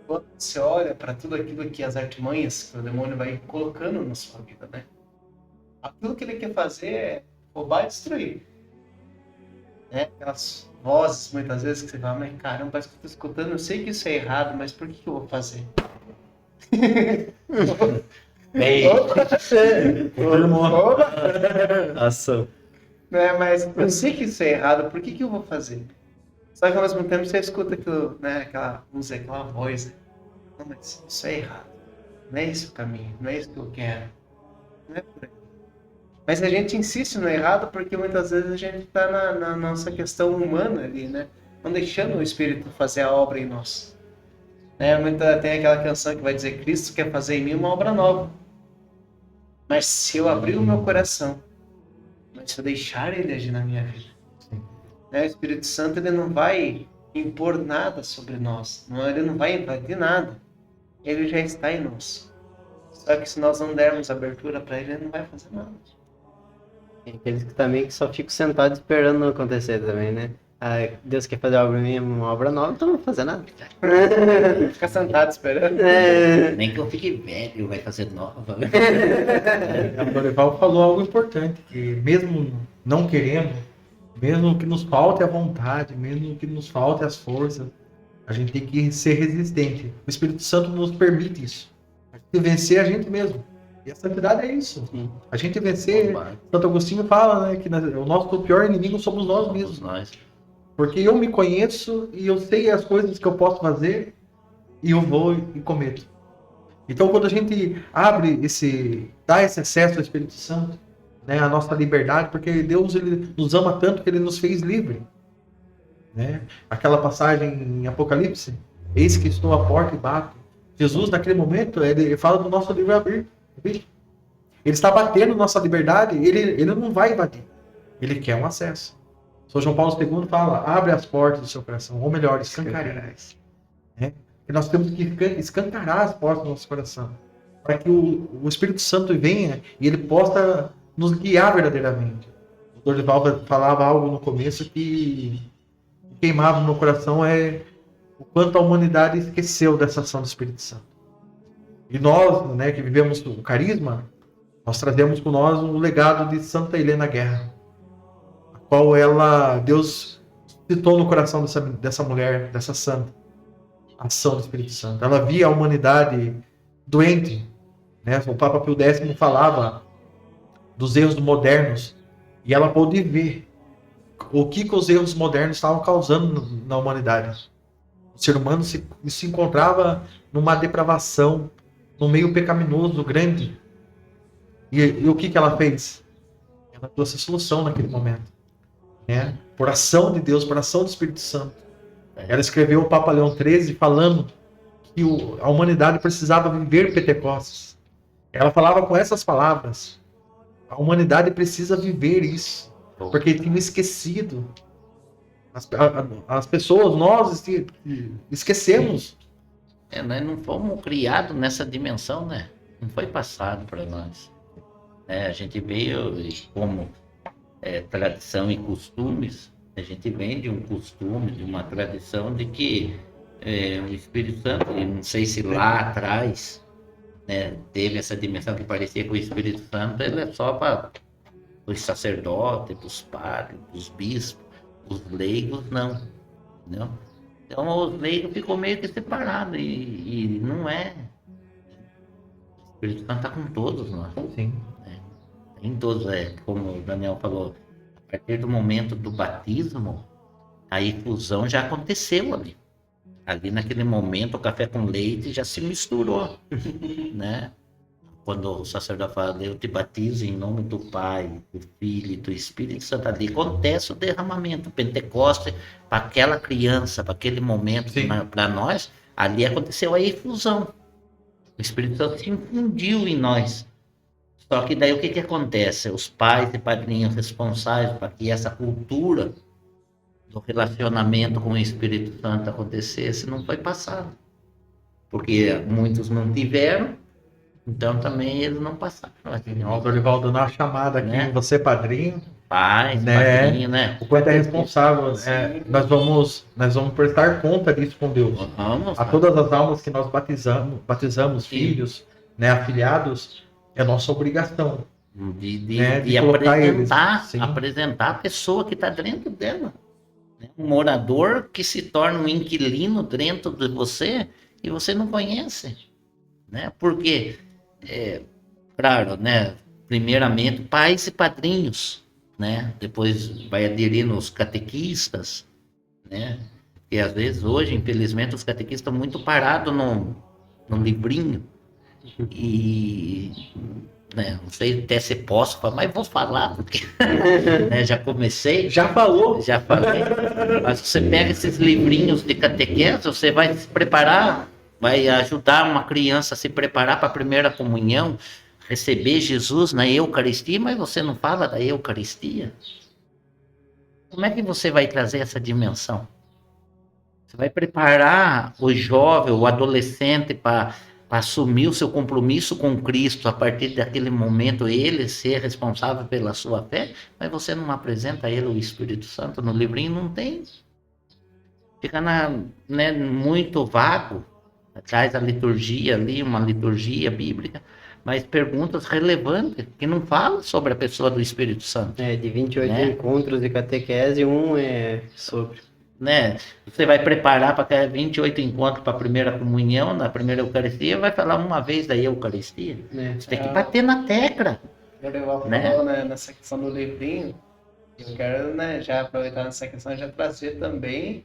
Quando você olha para tudo aquilo que as artimanhas que o demônio vai colocando na sua vida, né? Aquilo que ele quer fazer é roubar e destruir. Né? Aquelas vozes muitas vezes que você fala, mas caramba, parece que eu estou escutando, eu sei que isso é errado, mas por que eu vou fazer? Ação. Né, mas eu sei que isso é errado, por que eu vou fazer? Só que ao mesmo tempo você escuta aquilo, né, aquela voz, né? Não, mas isso é errado. Não é isso o caminho, não é isso que eu quero. Não é por aí. Mas a gente insiste no errado porque muitas vezes a gente está na nossa questão humana ali, né? Não deixando o Espírito fazer a obra em nós. Né? Tem aquela canção que vai dizer, Cristo quer fazer em mim uma obra nova. Mas se eu abrir o meu coração, mas se eu deixar ele agir na minha vida, né? O Espírito Santo ele não vai impor nada sobre nós, ele não vai invadir nada, ele já está em nós. Só que se nós não dermos abertura para ele não vai fazer nada. Tem aqueles que também que só ficam sentados esperando não acontecer também, né? Ah, Deus quer fazer uma obra nova, então não vou fazer nada. Ficar sentado esperando. Nem que eu fique velho, vai fazer nova. O Dorival falou algo importante, que mesmo não querendo, mesmo que nos falte a vontade, mesmo que nos falte as forças, a gente tem que ser resistente. O Espírito Santo nos permite isso. A gente vencer a gente mesmo. E a santidade é isso. A gente vencer. Santo Agostinho fala, né, que o nosso pior inimigo somos nós mesmos. Nós. Porque eu me conheço e eu sei as coisas que eu posso fazer e eu vou e cometo. Então, quando a gente dá esse acesso ao Espírito Santo, né, a nossa liberdade, porque Deus ele nos ama tanto que ele nos fez livre, né? Aquela passagem em Apocalipse, eis que estou à porta e bato. Jesus naquele momento ele fala do nosso livre-arbítrio. Ele está batendo nossa liberdade, ele não vai invadir, ele quer um acesso. São João Paulo II fala, abre as portas do seu coração, ou melhor, escancarás. Né? E nós temos que escancarar as portas do nosso coração, para que o Espírito Santo venha e ele possa nos guiar verdadeiramente. O Dorival falava algo no começo que queimava no meu coração, é o quanto a humanidade esqueceu dessa ação do Espírito Santo. E nós, né, que vivemos o carisma, nós trazemos com nós o legado de Santa Helena Guerra, a qual Deus citou no coração dessa mulher, dessa santa, a ação do Espírito Santo. Ela via a humanidade doente, né? O Papa Pio X falava dos erros modernos, e ela pôde ver o que os erros modernos estavam causando na humanidade. O ser humano se encontrava numa depravação, num meio pecaminoso grande. E o que ela fez? Ela trouxe a solução naquele momento, né? Por ação de Deus, por ação do Espírito Santo. Ela escreveu o Papa Leão XIII falando que a humanidade precisava viver Pentecostes. Ela falava com essas palavras: a humanidade precisa viver isso, porque tinha esquecido. As pessoas, nós esquecemos. Nós não fomos criados nessa dimensão, né? Não foi passado para nós. A gente veio como tradição e costumes, a gente vem de um costume, de uma tradição de que o Espírito Santo, não sei se lá atrás, né, teve essa dimensão que parecia que o Espírito Santo ele é só para os sacerdotes, para os padres, para os bispos, os leigos não, entendeu? Então os leigos ficou meio que separados e não é. O Espírito Santo está com todos nós. Sim. Em todos, como o Daniel falou, a partir do momento do batismo, a infusão já aconteceu ali. Ali naquele momento o café com leite já se misturou, né? Quando o sacerdote fala, eu te batizo em nome do Pai, do Filho e do Espírito Santo, ali acontece o derramamento, o Pentecoste, para aquela criança, para aquele momento, para nós, ali aconteceu a infusão. O Espírito Santo se infundiu em nós. Só que daí o que acontece? Os pais e padrinhos responsáveis para que essa cultura do relacionamento com o Espírito Santo acontecesse não foi passado. Porque muitos não tiveram, então também eles não passaram. O Dorival dando uma chamada aqui, né? Você padrinho. Pais, padrinho, né? O quanto é responsável. Nós vamos prestar conta disso com Deus. Vamos, a todas as almas que nós batizamos filhos, né, afiliados, é nossa obrigação. De apresentar a pessoa que está dentro dela. Um morador que se torna um inquilino dentro de você e você não conhece. Né? Porque, claro, né? Primeiramente, pais e padrinhos. Né? Depois vai aderir nos catequistas. Né? E às vezes, hoje, infelizmente, os catequistas estão muito parados num livrinho. E não sei até se posso falar, mas vou falar, porque já comecei. Já falou? Já falei. Mas você pega esses livrinhos de catequese, você vai se preparar, vai ajudar uma criança a se preparar para a primeira comunhão, receber Jesus na Eucaristia, mas você não fala da Eucaristia? Como é que você vai trazer essa dimensão? Você vai preparar o jovem, o adolescente para assumir o seu compromisso com Cristo, a partir daquele momento ele ser responsável pela sua fé, mas você não apresenta a ele o Espírito Santo no livrinho, não tem. Fica muito vago, traz a liturgia ali, uma liturgia bíblica, mas perguntas relevantes, que não falam sobre a pessoa do Espírito Santo. De 28 Né? encontros de catequese, um é sobre. Né? Você vai preparar para 28 encontros para a primeira comunhão, na primeira Eucaristia, vai falar uma vez da Eucaristia. Você tem que bater na tecla. O Dorival falou, né, nessa questão do livrinho, eu quero, né, já aproveitar nessa questão e já trazer também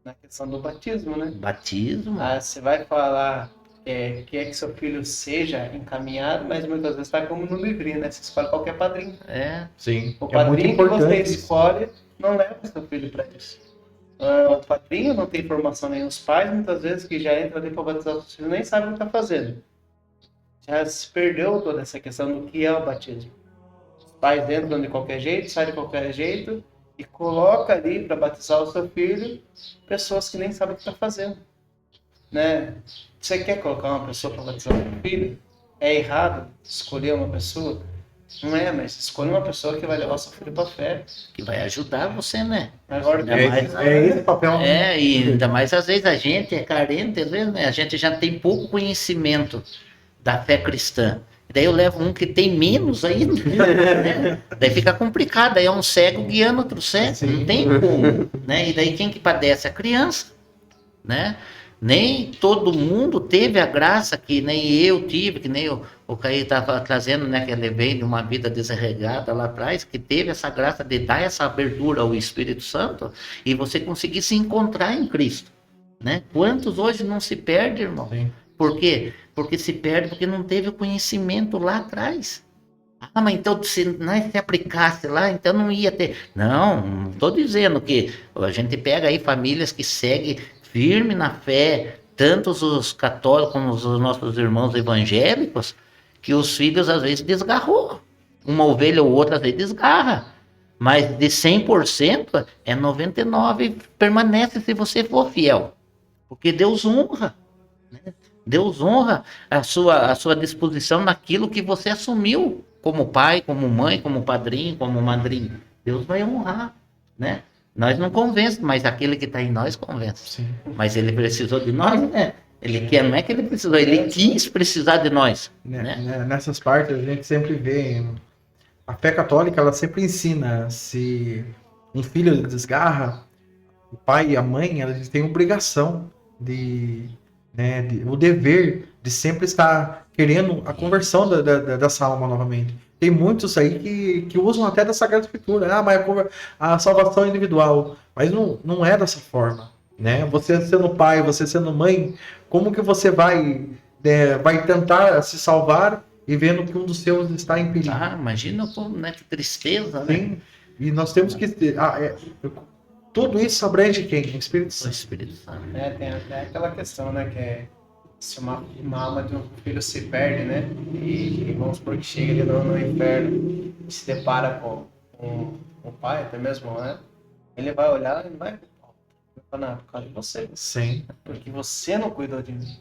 na questão do batismo, né? Batismo. Você vai falar que seu filho seja encaminhado, mas muitas vezes está como no livrinho, né? Você escolhe qualquer padrinho. Sim. O É muito padrinho que você importante. escolhe não leva seu filho para isso. O padrinho não tem formação nem os pais, muitas vezes, que já entra ali para batizar os filhos, nem sabe o que está fazendo. Já se perdeu toda essa questão do que é o batismo. Os pais entram de qualquer jeito, saem de qualquer jeito e coloca ali para batizar o seu filho pessoas que nem sabem o que está fazendo. Né? Você quer colocar uma pessoa para batizar o seu filho? É errado escolher uma pessoa? Não é, mas escolha uma pessoa que vai levar seu filho para a fé. Que vai ajudar você, né? Agora, Esse papel. E ainda mais às vezes a gente é carente, às vezes, né? A gente já tem pouco conhecimento da fé cristã. Daí eu levo um que tem menos ainda, né? Daí fica complicado, daí é um cego guiando outro cego, não tem como, né? E daí quem que padece? A criança, né? Nem todo mundo teve a graça que nem eu tive, que nem o Caí estava trazendo, né? Que ele veio de uma vida desregada lá atrás, que teve essa graça de dar essa abertura ao Espírito Santo e você conseguir se encontrar em Cristo, né? Quantos hoje não se perdem, irmão? Sim. Por quê? Porque se perde porque não teve o conhecimento lá atrás. Ah, mas então se nós se aplicasse lá, então não ia ter. Não estou dizendo que a gente pega aí famílias que seguem firme na fé, tanto os católicos como os nossos irmãos evangélicos, que os filhos às vezes desgarrou. Uma ovelha ou outra às vezes desgarra. Mas de 100% é 99% permanece se você for fiel. Porque Deus honra. Né? Deus honra a sua disposição naquilo que você assumiu como pai, como mãe, como padrinho, como madrinha. Deus vai honrar, né? Nós não convencemos, mas aquele que está em nós convence. Sim. Mas ele precisou de nós, né? Ele quer, não é que ele precisou, ele quis precisar de nós. Né? Nessas partes a gente sempre vê, a fé católica ela sempre ensina, se um filho desgarra, o pai e a mãe eles têm obrigação o dever de sempre estar querendo a conversão dessa alma novamente. Tem muitos aí que usam até da Sagrada Escritura, mas a salvação é individual, mas não é dessa forma, né? Você sendo pai, você sendo mãe, como que você vai tentar se salvar e vendo que um dos seus está em perigo? Imagina como, né? Que tristeza, né? Sim, e nós temos que tudo isso abrange quem? O Espírito O Santo. Espírito Santo. Tem até aquela questão, né, que é se uma alma de um filho se perde, né, e vamos supor que chega ali no inferno e se depara com o pai, até mesmo, né, ele vai olhar e não vai falar, por causa de você, Sim. porque você não cuidou de mim.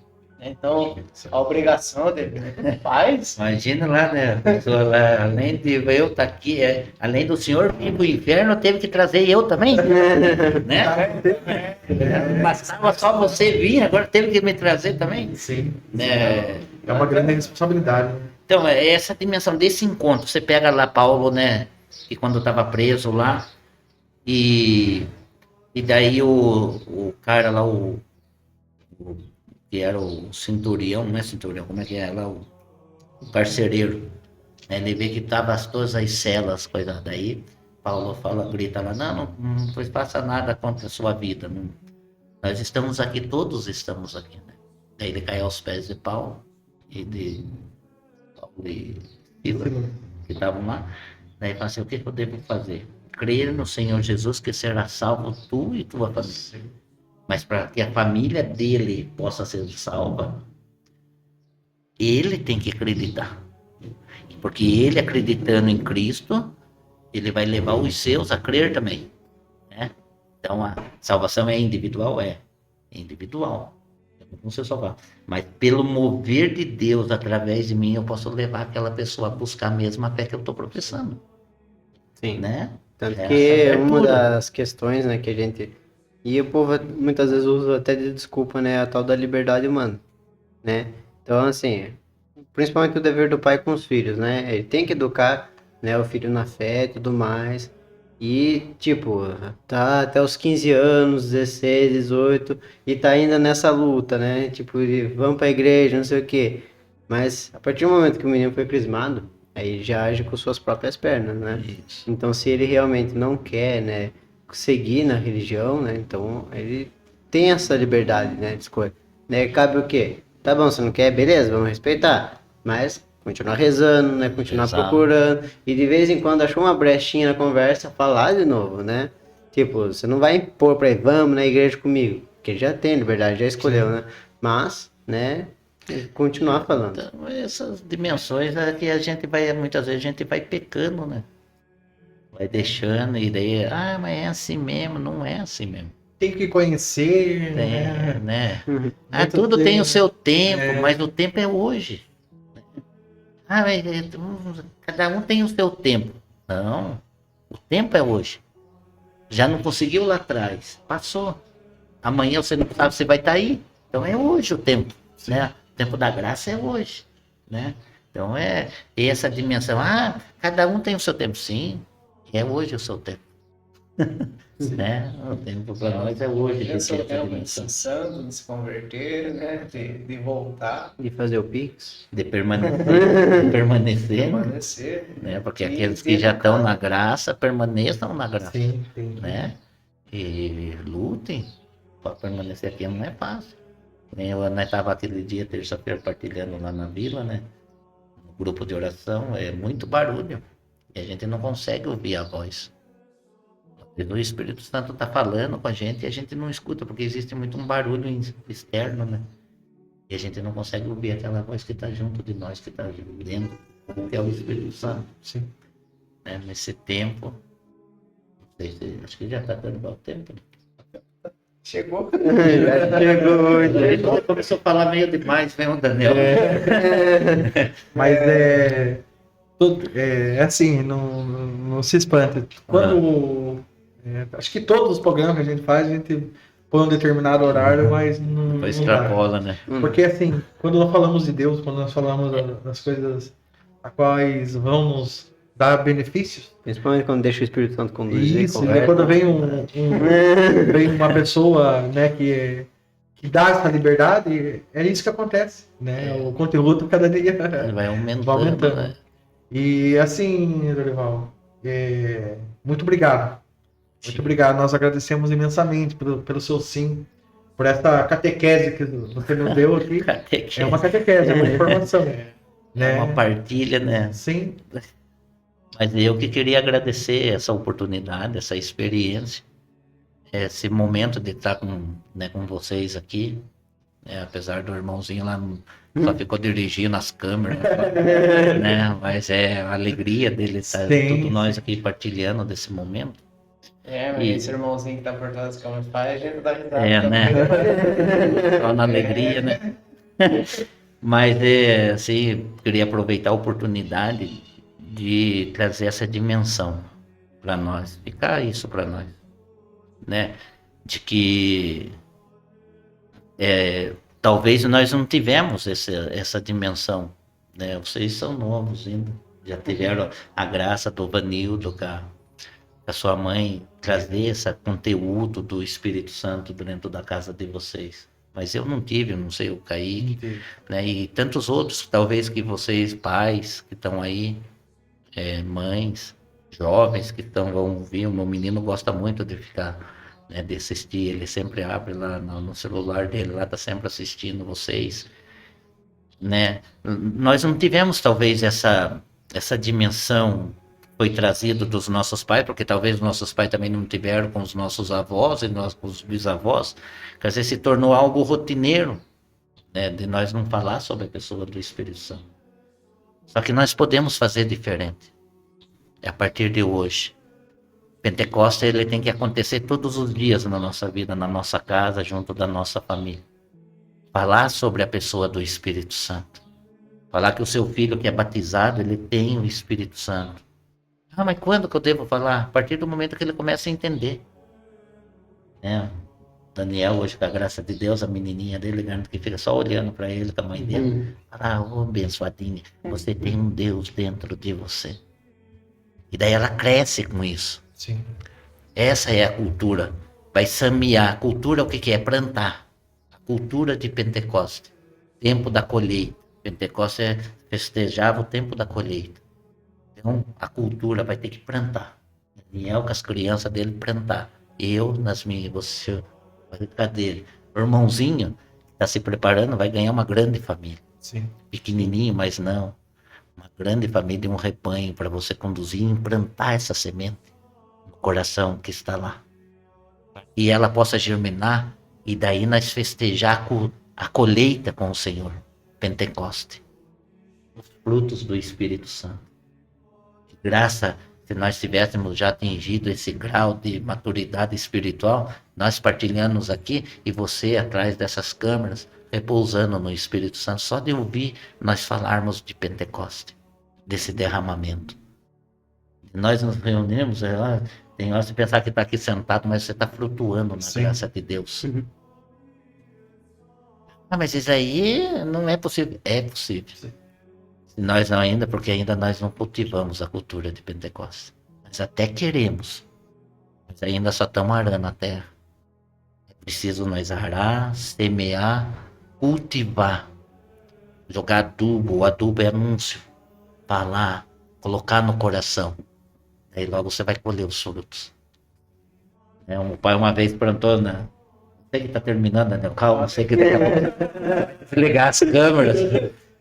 Então, a obrigação dele, pais, Imagina lá, né? A pessoa lá, além de eu estar aqui, além do senhor vir pro inferno, teve que trazer eu também. Né? Não bastava só você vir, agora teve que me trazer também. Sim. Né? É uma grande responsabilidade. Então, é essa dimensão desse encontro. Você pega lá Paulo, né? Que quando estava preso lá, e daí o cara lá, que era o centurião, não é centurião, como é que é lá, o carcereiro, né? Ele vê que tava todas as celas, coisa daí, Paulo grita lá, não passa nada contra a sua vida, nós estamos aqui, todos estamos aqui, né? Daí ele cai aos pés de Paulo e Silas, que estavam lá, daí fala assim, o que eu devo fazer? Crer no Senhor Jesus que será salvo tu e tua família. Mas para que a família dele possa ser salva, ele tem que acreditar. Porque ele, acreditando em Cristo, ele vai levar os seus a crer também, né? Então, a salvação é individual? É individual. Eu não consigo salvar. Mas pelo mover de Deus através de mim, eu posso levar aquela pessoa a buscar a mesma fé que eu estou professando, Sim. né? Tanto Essa que é uma pura. das questões, né, que a gente... E o povo muitas vezes usa até de desculpa, né, a tal da liberdade humana, né? Então, assim, principalmente o dever do pai com os filhos, né? Ele tem que educar, né, o filho na fé e tudo mais. E, tipo, tá até os 15 anos, 16, 18, e tá ainda nessa luta, né? Tipo, vamos pra igreja, não sei o quê. Mas, a partir do momento que o menino foi crismado, aí ele já age com suas próprias pernas, né? Isso. Então, se ele realmente não quer, né, seguir na religião, né, então ele tem essa liberdade, né, de escolha. Né, cabe o quê? Tá bom, você não quer, beleza, vamos respeitar. Mas continuar rezando, né, continuar Exato. procurando. E de vez em quando achou uma brechinha na conversa, falar de novo, né? Tipo, você não vai impor pra ele, vamos na igreja comigo. Porque ele já tem liberdade, já escolheu, né? Mas, né, continuar falando. Então, essas dimensões é que a gente vai, muitas vezes a gente vai pecando, né? Vai deixando e daí, mas é assim mesmo, não é assim mesmo. Tem que conhecer, Tem, né? Muito Tudo tem o tempo. seu tempo, É. mas o tempo é hoje. Mas cada um tem o seu tempo. Não, o tempo é hoje. Já não conseguiu lá atrás, passou. Amanhã você não sabe se vai estar aí. Então é hoje o tempo, né? O tempo da graça é hoje, né? Então é essa dimensão. Cada um tem o seu tempo, sim. É hoje o seu tempo. Né? O tempo para nós é hoje. Hoje é de seu ter essa tempo de dimensão. ser santo, de se converter, né? De voltar, De fazer o Pix. De permanecer, permanecer. né? Porque E aqueles ter que já estão educado. na graça, permaneçam na graça, Sim, sim. né? E lutem para permanecer aqui, não é fácil. Nem eu, nós estava aquele dia, terça-feira, partilhando lá na vila, né? No grupo de oração, é muito barulho. E a gente não consegue ouvir a voz. O Espírito Santo está falando com a gente e a gente não escuta, porque existe muito um barulho externo, né? E a gente não consegue ouvir aquela voz que está junto de nós, que está dentro, que é o Espírito Santo. Sim. Né? Nesse tempo, não sei se, acho que já está dando o tempo. Né? Chegou. Já chegou, Ele começou a falar meio demais, vem o Daniel. Mas é assim, não se espante. Quando. Acho que todos os programas que a gente faz, a gente põe um determinado horário, mas não. Depois não dá. extrapola, né? Porque assim, quando nós falamos de Deus, quando nós falamos das coisas a quais vão nos dar benefícios, Principalmente quando deixa o Espírito Santo conduzir. isso, conversa. né, quando vem vem uma pessoa, né, que dá essa liberdade, é isso que acontece, né? O conteúdo cada dia Ele vai aumentando. vai aumentando. Né? E assim, Dorival, muito obrigado. Muito obrigado. Nós agradecemos imensamente pelo seu sim, por essa catequese que você nos deu aqui. Catequese. É uma catequese, é uma informação. Né? Uma partilha, né? Sim, Mas eu que queria agradecer essa oportunidade, essa experiência, esse momento de estar com vocês aqui, né? Apesar do irmãozinho lá só ficou dirigindo as câmeras, né? Mas é a alegria dele estar Sim. todos nós aqui partilhando desse momento. Mas esse irmãozinho que tá por trás das câmeras faz, a gente dá risada. Né? Só na alegria, né? Mas, assim, queria aproveitar a oportunidade de trazer essa dimensão para nós, ficar isso para nós, né? De que talvez nós não tivemos essa dimensão, né? Vocês são novos ainda, já tiveram a graça do Vanildo, com a sua mãe, trazer esse conteúdo do Espírito Santo dentro da casa de vocês. Mas eu não tive, eu não sei, o Kaique, né? E tantos outros, talvez que vocês, pais, que estão aí, mães, jovens que vão ouvir. O meu menino gosta muito de ficar, né, de assistir, ele sempre abre lá no celular dele, lá tá sempre assistindo vocês, né? Nós não tivemos talvez essa dimensão foi trazido dos nossos pais, porque talvez os nossos pais também não tiveram com os nossos avós e nós com os bisavós, que às vezes se tornou algo rotineiro, né, de nós não falar sobre a pessoa do Espírito Santo. Só que nós podemos fazer diferente. É a partir de hoje. Pentecostes ele tem que acontecer todos os dias na nossa vida, na nossa casa, junto da nossa família. Falar sobre a pessoa do Espírito Santo. Falar que o seu filho que é batizado, ele tem o Espírito Santo. Ah, mas quando que eu devo falar? A partir do momento que ele começa a entender. Daniel, hoje, com a graça de Deus, a menininha dele, que fica só olhando para ele, com a mãe dele. Fala, ô abençoadinha, você tem um Deus dentro de você. E daí ela cresce com isso. Sim. Essa é a cultura. Vai semear. A cultura, o que é? Plantar. A cultura de Pentecostes. Tempo da colheita. Pentecostes festejava o tempo da colheita. Então, a cultura vai ter que plantar. Daniel com as crianças dele plantar. Eu nas minhas, você, cadê? O irmãozinho que está se preparando vai ganhar uma grande família. Sim. Pequenininho, mas não. Uma grande família, um rebanho para você conduzir e implantar essa semente no coração que está lá. E ela possa germinar e daí nós festejar a colheita com o Senhor. Pentecoste. Os frutos do Espírito Santo. De graça, se nós tivéssemos já atingido esse grau de maturidade espiritual, nós partilhamos aqui e você atrás dessas câmeras, repousando no Espírito Santo, só de ouvir nós falarmos de Pentecoste, desse derramamento. Nós nos reunimos, tem hora de pensar que está aqui sentado, mas você está flutuando na graça de Deus. Ah, mas isso aí não é possível. É possível. Sim. Nós não ainda, porque ainda nós não cultivamos a cultura de Pentecostes. Nós até queremos, mas ainda só estamos arando a terra. É preciso nós arar, semear, cultivar, jogar adubo. O adubo é anúncio, falar, colocar no coração. Aí logo você vai colher os frutos. Um pai uma vez plantou sei que está terminando, né? Calma, sei que daqui a pouco desligar as câmeras.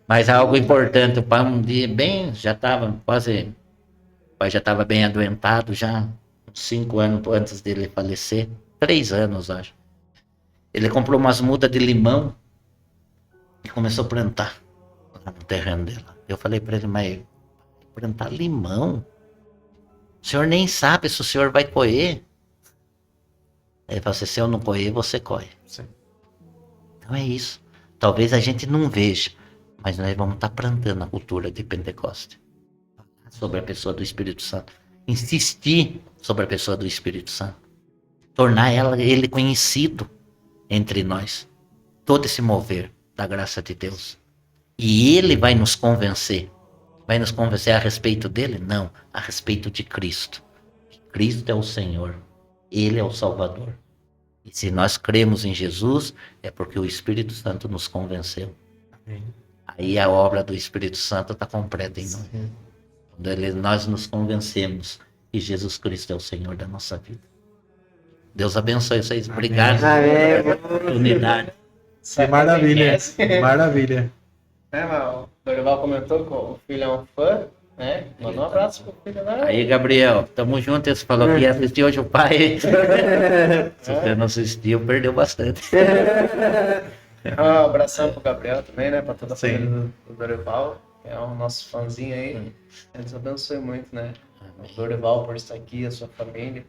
Mas algo importante, o pai um dia já estava quase, o pai já estava bem adoentado, já 5 anos antes dele falecer, 3 anos acho. Ele comprou umas mudas de limão e começou a plantar lá no terreno dele. Eu falei para ele, mas plantar limão? O senhor nem sabe se o senhor vai colher. Ele falou assim, se eu não colher, você colhe. Sim. Então é isso. Talvez a gente não veja, mas nós vamos estar plantando a cultura de Pentecoste. Sobre a pessoa do Espírito Santo. Insistir sobre a pessoa do Espírito Santo. Tornar ele conhecido entre nós. Todo esse mover da graça de Deus. E ele vai nos convencer. Vai nos convencer a respeito dele? Não, a respeito de Cristo. Cristo é o Senhor. Ele é o Salvador. E se nós cremos em Jesus, é porque o Espírito Santo nos convenceu. Amém. Aí a obra do Espírito Santo está completa em nós. Quando nós nos convencemos que Jesus Cristo é o Senhor da nossa vida. Deus abençoe vocês. Obrigado pela oportunidade. Que maravilha. Maravilha. O Dorival comentou que o filho é um fã, né? Manda um abraço pro filho, né? Aí, Gabriel, tamo junto. Você falou que ia assistir hoje o pai. Se você não assistiu, perdeu bastante. Um abração pro Gabriel também, né? Pra toda a família do Dorival, que é o nosso fãzinho aí. Deus abençoe muito, né? O Dorival por estar aqui, a sua família.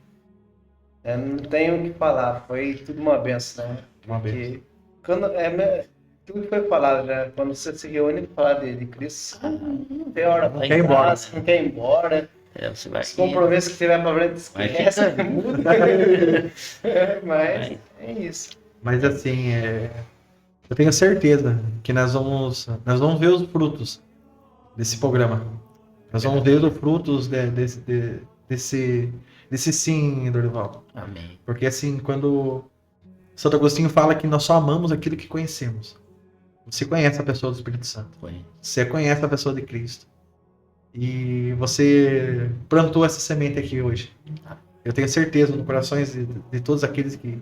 Não tenho o que falar, foi tudo uma benção, né? Uma benção. Quando tudo que foi falado, né? Quando você se reúne para falar de Cristo, não tem hora para quer ir embora. Não quer ir embora. Você vai Os compromissos que tiver para frente, esquece, muda. Mas é isso. Mas assim, eu tenho certeza que nós vamos ver os frutos desse programa. Nós vamos ver os frutos desse sim, Dorival. Amém. Porque assim, quando Santo Agostinho fala que nós só amamos aquilo que conhecemos. Você conhece a pessoa do Espírito Santo. Você conhece a pessoa de Cristo. E você plantou essa semente aqui hoje. Eu tenho certeza nos corações de todos aqueles que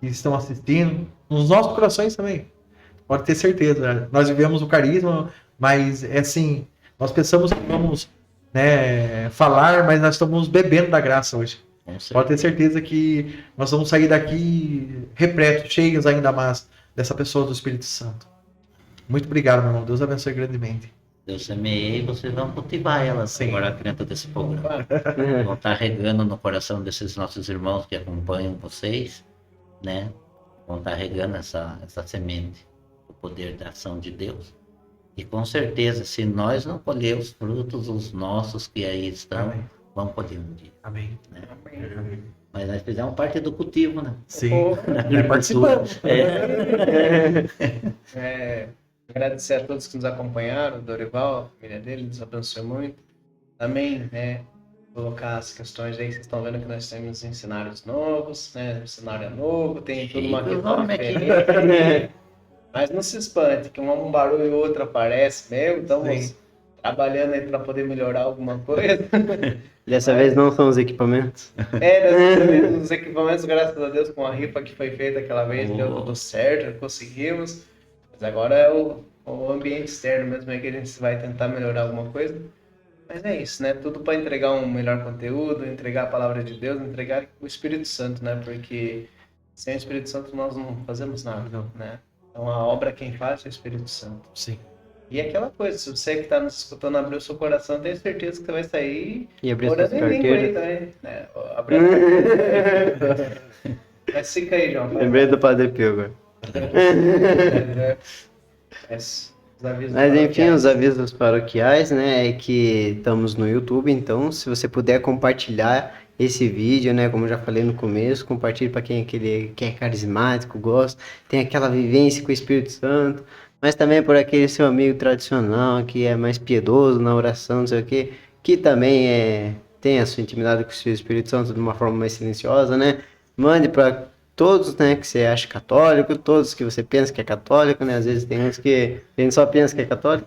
estão assistindo, nos nossos corações também. Pode ter certeza. Nós vivemos o carisma, mas é assim, nós pensamos que vamos falar, mas nós estamos bebendo da graça hoje. Pode ter certeza que nós vamos sair daqui repletos, cheios ainda mais dessa pessoa do Espírito Santo. Muito obrigado, meu irmão. Deus abençoe grandemente. Eu semeei e vocês vão cultivar elas agora dentro desse programa. Vão estar regando no coração desses nossos irmãos que acompanham vocês, né? Vão estar regando essa semente, o poder da ação de Deus. E com certeza, se nós não colher os frutos, os nossos que aí estão, Amém. vamos colher um dia. Amém. Né? Mas nós fizemos parte do cultivo, né? Sim. Da Participamos. Agradecer a todos que nos acompanharam, o Dorival, a família dele, nos abençoe muito. Também, né, colocar as questões aí, vocês estão vendo que nós temos cenários novos, né, o cenário é novo, tem tudo uma Cheio de questão nome aqui. diferente. Mas não se espante, que um barulho e outro aparece mesmo, estamos trabalhando aí para poder melhorar alguma coisa. Dessa vez não são os equipamentos. Os equipamentos, graças a Deus, com a rifa que foi feita aquela vez, deu tudo certo, conseguimos. Mas agora é o ambiente externo mesmo aí que a gente vai tentar melhorar alguma coisa. Mas é isso, né? Tudo para entregar um melhor conteúdo, entregar a palavra de Deus, entregar o Espírito Santo, né? Porque sem o Espírito Santo nós não fazemos nada, né? Então a obra quem faz é o Espírito Santo. Sim. E é aquela coisa, se você que está nos escutando abrir o seu coração, tenho certeza que você vai sair E abrir as orando suas em língua aí carteiras. também, né? Abrir a carteira. Mas fica aí, João. Lembrei do Padre Pio agora. Os avisos Mas enfim, paroquiais. os avisos paroquiais, né, é que estamos no YouTube, então se você puder compartilhar esse vídeo, né, como eu já falei no começo, compartilhe para quem que é carismático, gosta, tem aquela vivência com o Espírito Santo, mas também por aquele seu amigo tradicional que é mais piedoso na oração, não sei o quê, que também tem a sua intimidade com o seu Espírito Santo de uma forma mais silenciosa, né, mande para todos, né, que você acha católico, todos que você pensa que é católico, né, às vezes tem uns que a gente só pensa que é católico.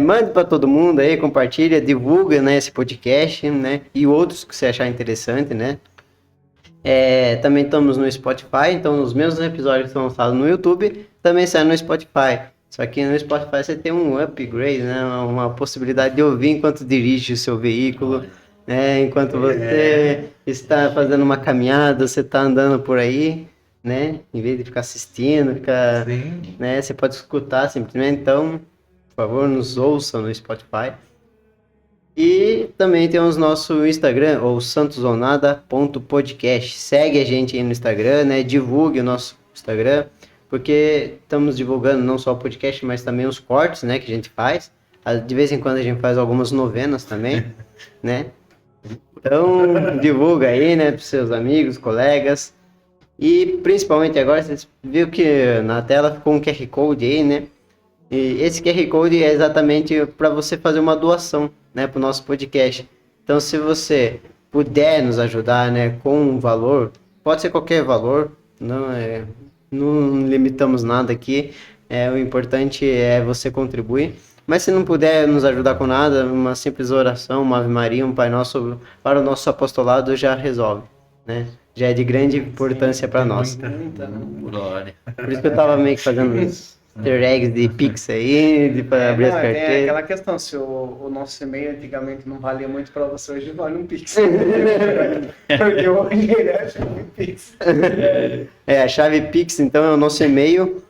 Mande para todo mundo aí, compartilha, divulga, né, esse podcast, né, e outros que você achar interessante, né. Também estamos no Spotify, então os mesmos episódios que são lançados no YouTube também saem no Spotify. Só que no Spotify você tem um upgrade, né, uma possibilidade de ouvir enquanto dirige o seu veículo, né, enquanto você está fazendo uma caminhada, você está andando por aí, né, em vez de ficar assistindo, Sim. né, você pode escutar simplesmente. Então, por favor, nos ouça no Spotify. E também temos nosso Instagram, ou santosonada.podcast. Segue a gente aí no Instagram, né? Divulgue o nosso Instagram, porque estamos divulgando não só o podcast, mas também os cortes, né, que a gente faz. De vez em quando a gente faz algumas novenas também, né? Então, divulga aí, né, para seus amigos, colegas. E principalmente agora, vocês viram que na tela ficou um QR Code aí, né? E esse QR Code é exatamente para você fazer uma doação, né, para o nosso podcast. Então, se você puder nos ajudar, né, com um valor, pode ser qualquer valor, não limitamos nada aqui. O importante é você contribuir. Mas se não puder nos ajudar com nada, uma simples oração, uma Ave Maria, um Pai Nosso para o nosso apostolado já resolve, né? Já é de grande importância para nós. Glória. Por isso que eu tava meio que fazendo uns easter eggs de Pix aí, para abrir as Tem carteiras. aquela questão, se o nosso e-mail antigamente não valia muito para você, hoje vale um Pix. Porque hoje ele acha um Pix. A chave Pix, então, é o nosso e-mail,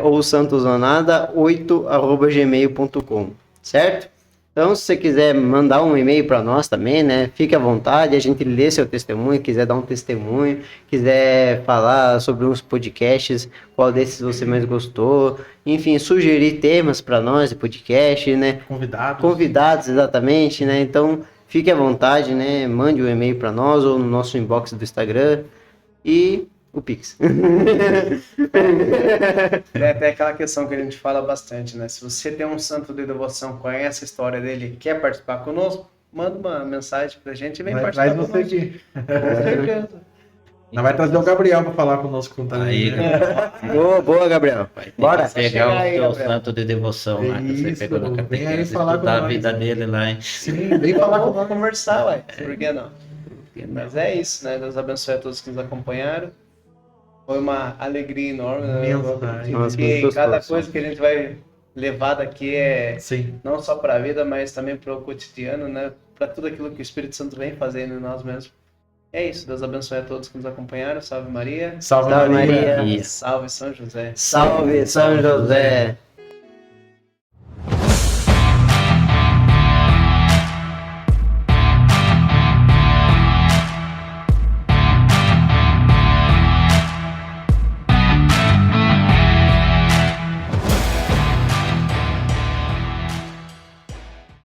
ou santosonada8@gmail.com, certo? Então, se você quiser mandar um e-mail para nós também, né, fique à vontade, a gente lê seu testemunho, quiser dar um testemunho, quiser falar sobre uns podcasts, qual desses você mais gostou, enfim, sugerir temas para nós de podcast, né? Convidados, exatamente, né? Então, fique à vontade, né? Mande um e-mail para nós ou no nosso inbox do Instagram e o Pix. É até aquela questão que a gente fala bastante, né? Se você tem um santo de devoção, conhece a história dele, quer participar conosco, manda uma mensagem pra gente e vem participar Traz você conosco. aqui. Com certeza. Nós vai trazer o Gabriel para falar conosco Aí, também. Boa, Gabriel. vai ter Bora. que pegar Chega aí, o seu Gabriel. santo de devoção lá, que você Isso, pegou na vem aí catequese, falar com estudar a nós. vida dele lá, hein? Sim, vem falar com Vamos conversar, ué. Por que não? Mas é isso, né? Deus abençoe a todos que nos acompanharam. Foi uma alegria enorme, né? Imensa, Nossa, Porque muito cada gostoso. coisa que a gente vai levar daqui Sim. não só para a vida, mas também para o cotidiano, né? Para tudo aquilo que o Espírito Santo vem fazendo em nós mesmos. É isso, Deus abençoe a todos que nos acompanharam. Salve Maria. Salve, Salve Maria. Maria. Isso. Salve São José. Salve São José.